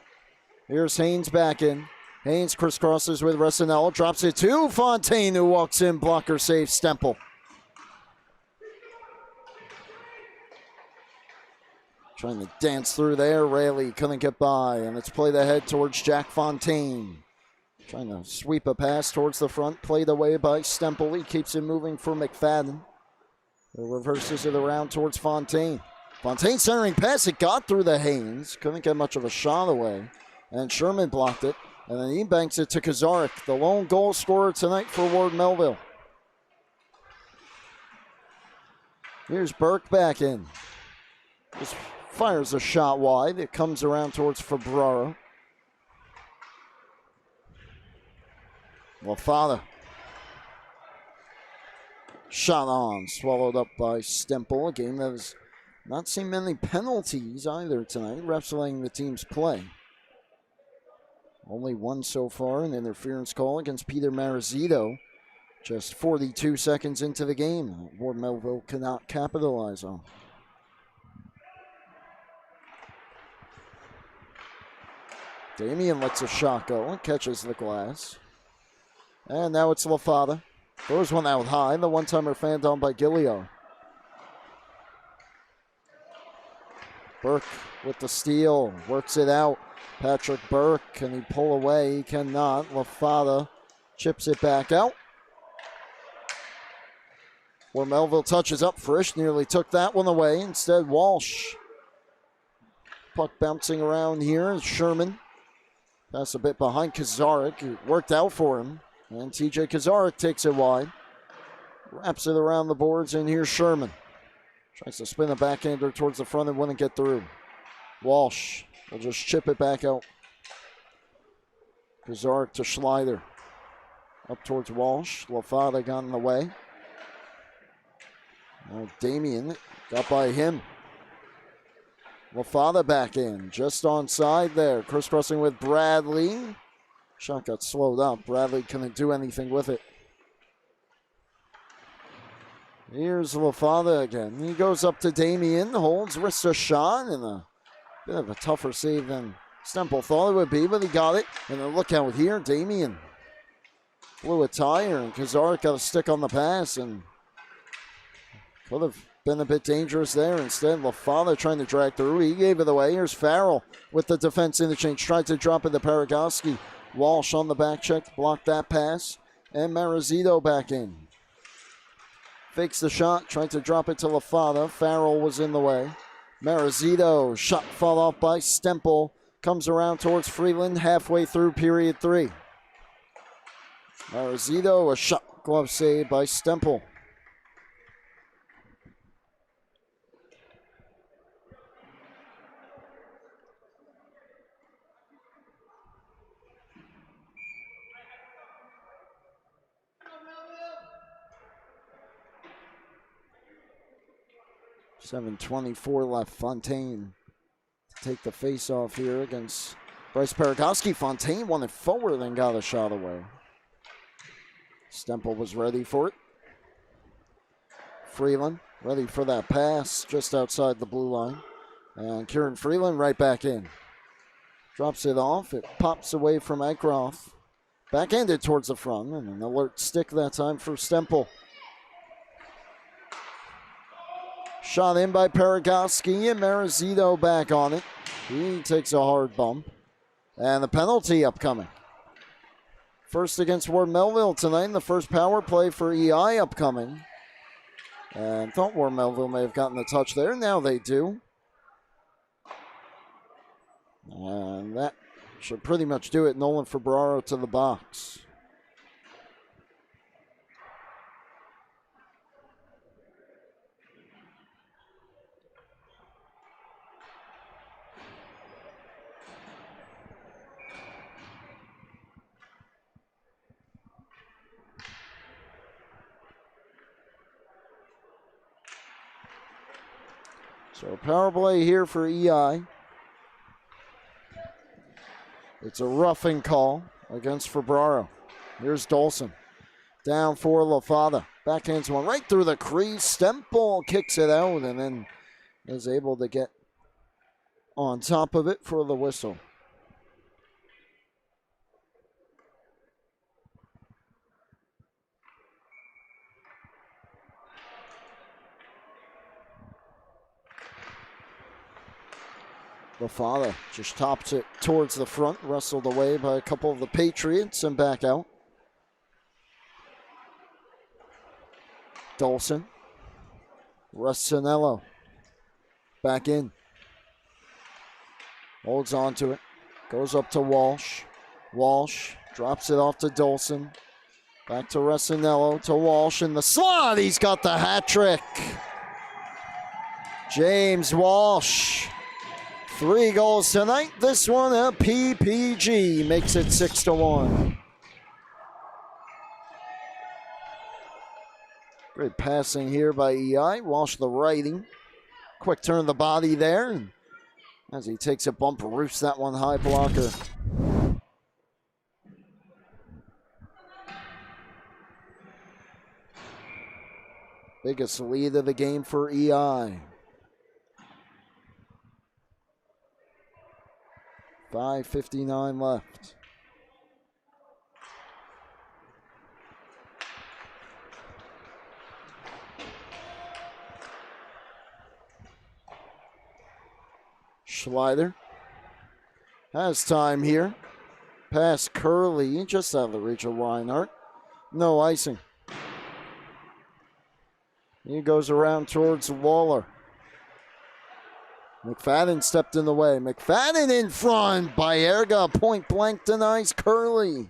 Here's Haynes back in. Haynes crisscrosses with Resinello, drops it to Fontaine, who walks in, blocker save, Stemple. Trying to dance through there, Rayleigh couldn't get by, and it's played ahead towards Jack Fontaine. Trying to sweep a pass towards the front, played away by Stemple. He keeps it moving for McFadden. He reverses it around towards Fontaine. Fontaine centering pass, it got through the Haynes, couldn't get much of a shot away, and Sherman blocked it. And then he banks it to Kazarik, the lone goal scorer tonight for Ward Melville. Here's Burke back in. Just fires a shot wide. It comes around towards Fabraro. Lafada. Shot on, swallowed up by Stemple. A game that has not seen many penalties either tonight. Refs letting the teams play. Only one so far, an interference call against Peter Marizito. Just 42 seconds into the game. Ward Melville cannot capitalize on. Damian lets a shot go and catches the glass. And now it's Lafada. Throws one out high. The one-timer fanned on by Gilliard. Burke with the steal. Works it out. Patrick Burke, can he pull away? He cannot. LaFada chips it back out. Where Melville touches up. Frisch nearly took that one away. Instead, Walsh. Puck bouncing around here. Sherman. Pass a bit behind Kazarik. It worked out for him. And TJ Kazarik takes it wide. Wraps it around the boards, and here's Sherman. Tries to spin a backhander towards the front and wouldn't get through. Walsh will just chip it back out. Kazarik to Schleider. Up towards Walsh. LaFada got in the way. Now Damien got by him. LaFada back in, just onside there. Crisscrossing with Bradley. Shot got slowed up. Bradley couldn't do anything with it. Here's LaFada again. He goes up to Damien, holds, wrists a shot, and a bit of a tougher save than Stemple thought it would be, but he got it. And then look out here, Damien blew a tire, and Kazarik got a stick on the pass, and could have been a bit dangerous there. Instead, LaFada trying to drag through. He gave it away. Here's Farrell with the defense interchange. Tried to drop it to Paragoski. Walsh on the back check, blocked that pass. And Marizito back in. Fakes the shot, tried to drop it to LaFada. Farrell was in the way. Marizito, shot fought off by Stemple. Comes around towards Freeland halfway through period 3. Marizito, a shot glove save by Stemple. .7:24 left. Fontaine to take the face-off here against Bryce Paragoski. Fontaine won it forward and got a shot away. Stemple was ready for it. Freeland ready for that pass just outside the blue line. And Kieran Freeland right back in. Drops it off. It pops away from Aykroth. Backhanded towards the front. And an alert stick that time for Stemple. Shot in by Paragoski, and Marizito back on it. He takes a hard bump. And the penalty upcoming. First against Ward Melville tonight, the first power play for EI upcoming. And thought Ward Melville may have gotten the touch there. Now they do. And that should pretty much do it. Nolan Fabraro to the box. So power play here for EI. It's a roughing call against Fabraro. Here's Dolson. Down for LaFada. Backhands one right through the crease. Stemple kicks it out and then is able to get on top of it for the whistle. LaFada just tops it towards the front, wrestled away by a couple of the Patriots and back out. Dolson. Russinello. Back in. Holds on to it. Goes up to Walsh. Walsh drops it off to Dolson. Back to Russinello, to Walsh in the slot. He's got the hat trick. James Walsh. 3 goals tonight. This one a PPG. Makes it 6-1. Great passing here by EI. Walsh the righty. Quick turn of the body there. And as he takes a bump, roofs that one high blocker. Biggest lead of the game for EI. 5:59 left. Schleider has time here. Pass Curley, just out of the reach of Reinhardt. No icing. He goes around towards Waller. McFadden stepped in the way. McFadden in front. Baerga point blank denies Curley.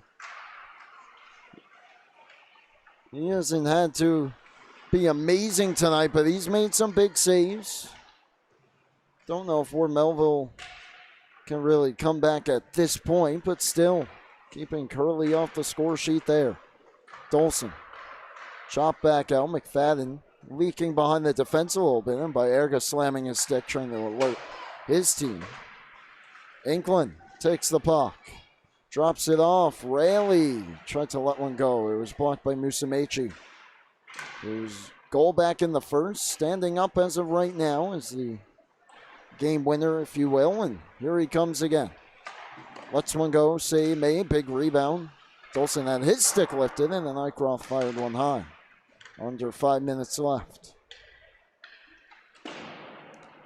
He hasn't had to be amazing tonight, but he's made some big saves. Don't know if Melville can really come back at this point, but still keeping Curley off the score sheet there. Dolson. Chop back out. McFadden leaking behind the defense a little bit, and Baerga slamming his stick, trying to alert his team. Inkland takes the puck. Drops it off. Rayleigh tried to let one go. It was blocked by Musumeci. It was goal back in the first. Standing up as of right now as the game winner, if you will. And here he comes again. Lets one go. Save made. Big rebound. Dolson had his stick lifted, and then Eichroft fired one high. Under 5 minutes left.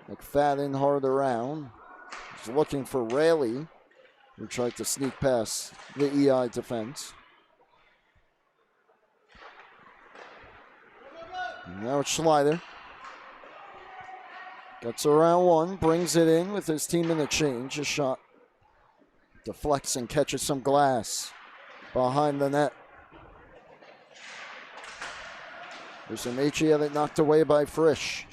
McFadden hard around. He's looking for Rayleigh, who tried to sneak past the EI defense. And now it's Schleider. Gets around one, brings it in with his team in the change. A shot deflects and catches some glass behind the net. There's some Musumeci had it knocked away by Frisch.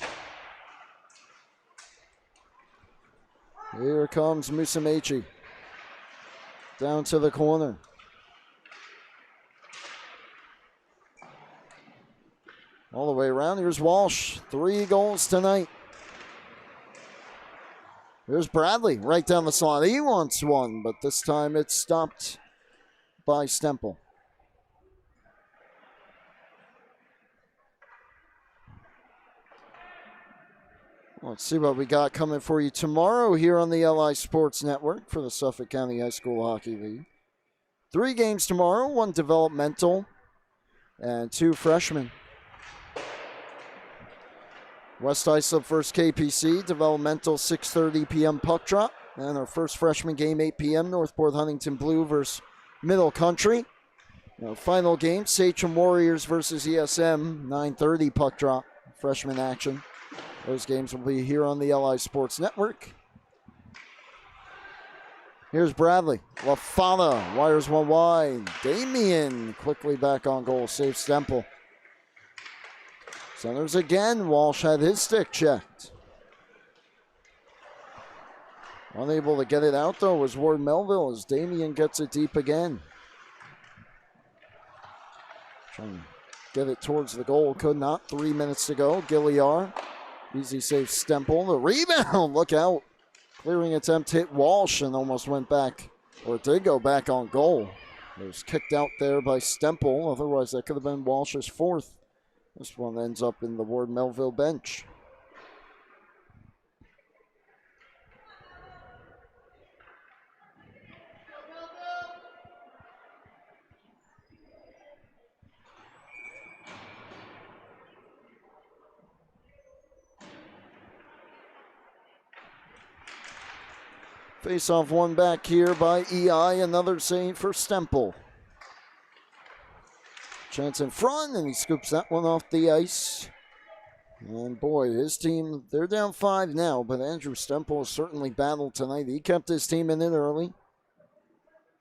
Here comes Musumeci. Down to the corner. All the way around. Here's Walsh. 3 goals tonight. Here's Bradley right down the slot. He wants one, but this time it's stopped by Stempel. Let's see what we got coming for you tomorrow here on the LI Sports Network for the Suffolk County High School Hockey League. 3 games tomorrow, 1 developmental and 2 freshmen. West Islip versus KPC, developmental 6:30 p.m. puck drop. And our first freshman game, 8 p.m., Northport Huntington Blue versus Middle Country. Our final game, Sachem Warriors versus ESM, 9:30 puck drop, freshman action. Those games will be here on the LI Sports Network. Here's Bradley. Lafana wires one wide. Damien quickly back on goal. Saves Stempel. Centers again. Walsh had his stick checked. Unable to get it out, though, was Ward Melville as Damien gets it deep again. Trying to get it towards the goal. Could not. 3 minutes to go. Gilliar. Easy save Stempel. The rebound. Look out. Clearing attempt hit Walsh and almost went back. Or it did go back on goal. It was kicked out there by Stempel. Otherwise, that could have been Walsh's 4th. This one ends up in the Ward Melville bench. Face off one back here by EI. Another save for Stempel. Chance in front, and he scoops that one off the ice. And boy, his team, they're down 5 now, but Andrew Stempel has certainly battled tonight. He kept his team in it early.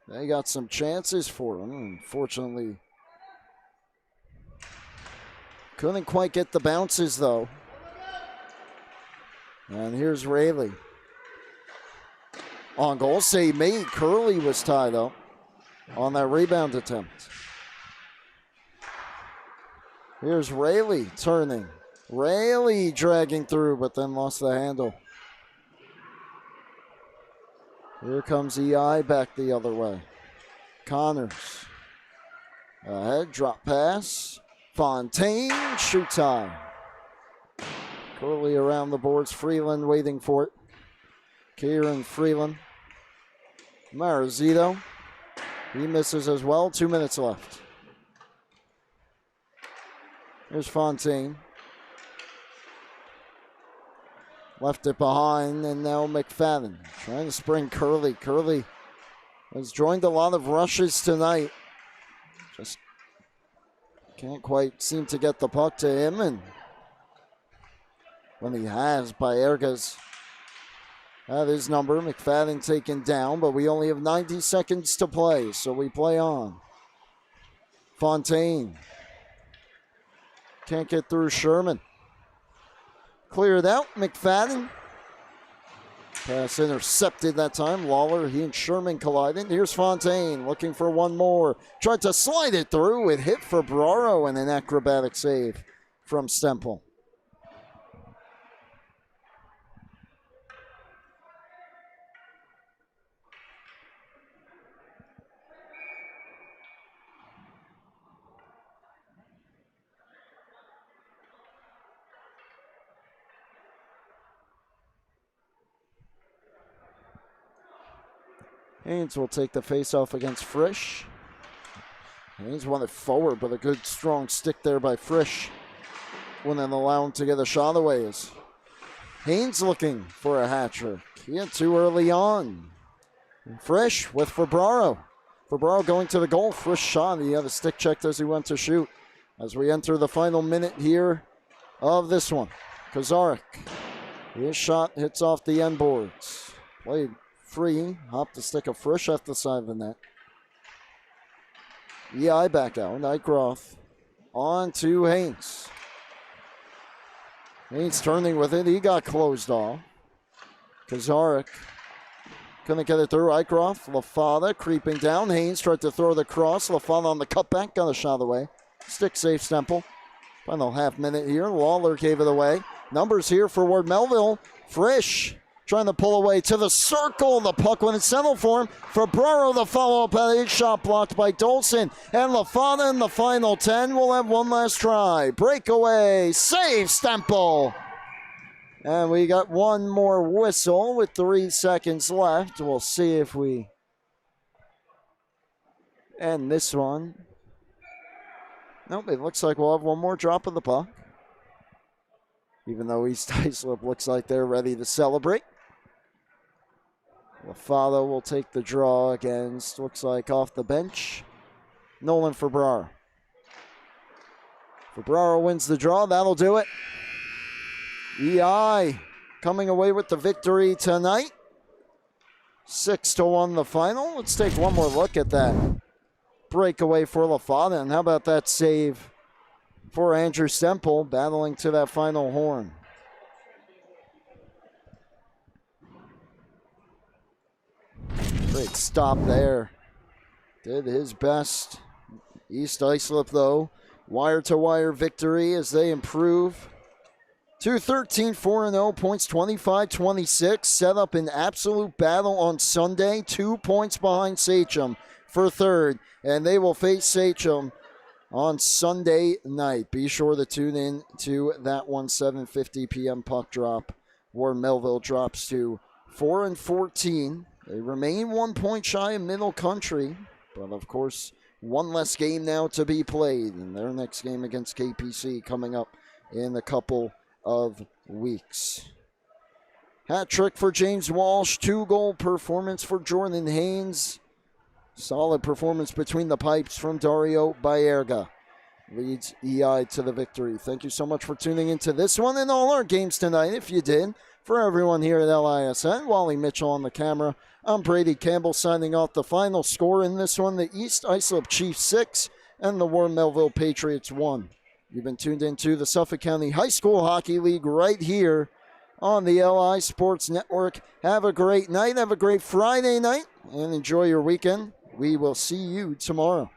They got some chances for him. Unfortunately, couldn't quite get the bounces, though. And here's Rayleigh. On goal save made. Curley was tied up on that rebound attempt. Here's Rayleigh turning. Rayleigh dragging through, but then lost the handle. Here comes EI back the other way. Connors. Ahead, drop pass. Fontaine, shoot time. Curley around the boards. Freeland waiting for it. Kieran Freeland. Marizito. He misses as well. 2 minutes left. Here's Fontaine. Left it behind, and now McFadden trying to spring Curley. Curley has joined a lot of rushes tonight. Just can't quite seem to get the puck to him, and when he has, Baerga's had his number. McFadden taken down, but we only have 90 seconds to play, so we play on. Fontaine can't get through Sherman. Cleared out, McFadden. Pass intercepted that time. Lawler, he and Sherman collided. Here's Fontaine looking for one more. Tried to slide it through. It hit for Ferraro and an acrobatic save from Stemple. Haynes will take the faceoff against Frisch. Haynes won it forward, but a good strong stick there by Frisch. Wouldn't allow him to get a shot away. As Haynes looking for a hat trick. He had two early on. Frisch with Ferraro. Ferraro going to the goal. Frisch shot. He had a stick checked as he went to shoot. As we enter the final minute here of this one. Kozarek. His shot hits off the end boards. Played free, hopped the stick of Frisch off the side of the net. EI back out. Nygroth on to Haynes. Haynes turning with it. He got closed off. Kozarek couldn't get it through. Nygroth, LaFada creeping down. Haynes tried to throw the cross. LaFada on the cutback, got a shot away. Stick safe, Stemple. Final half minute here. Lawler gave it away. Numbers here for Ward Melville. Frisch trying to pull away to the circle. The puck when it's settled for him. Ferraro, the follow-up at his shot blocked by Dolson. And LaFada in the final 10 will have one last try. Breakaway, save Stemple. And we got one more whistle with 3 seconds left. We'll see if we end this one. Nope, it looks like we'll have one more drop of the puck. Even though East Islip looks like they're ready to celebrate. LaFada will take the draw against, looks like off the bench, Nolan Ferraro. Ferraro wins the draw. That'll do it. EI coming away with the victory tonight. 6-1 the final. Let's take one more look at that breakaway for LaFada. And how about that save for Andrew Stemple battling to that final horn. Great stop there. Did his best. East Islip, though, wire-to-wire victory as they improve to 13-4-0, points 25-26. Set up an absolute battle on Sunday. 2 points behind Sachem for third, and they will face Sachem on Sunday night. Be sure to tune in to that one, 7:50 p.m. puck drop, where Melville drops to 4-14. They remain 1 point shy of Middle Country, but of course, one less game now to be played, and their next game against KPC coming up in a couple of weeks. Hat trick for James Walsh, 2-goal performance for Jordan Haynes. Solid performance between the pipes from Dario Baerga. Leads EI to the victory. Thank you so much for tuning into this one and all our games tonight, if you did. For everyone here at LISN, Wally Mitchell on the camera. I'm Brady Campbell signing off. The final score in this one, the East Islip Chiefs 6 and the Warren Melville Patriots 1. You've been tuned into the Suffolk County High School Hockey League right here on the LI Sports Network. Have a great night. Have a great Friday night and enjoy your weekend. We will see you tomorrow.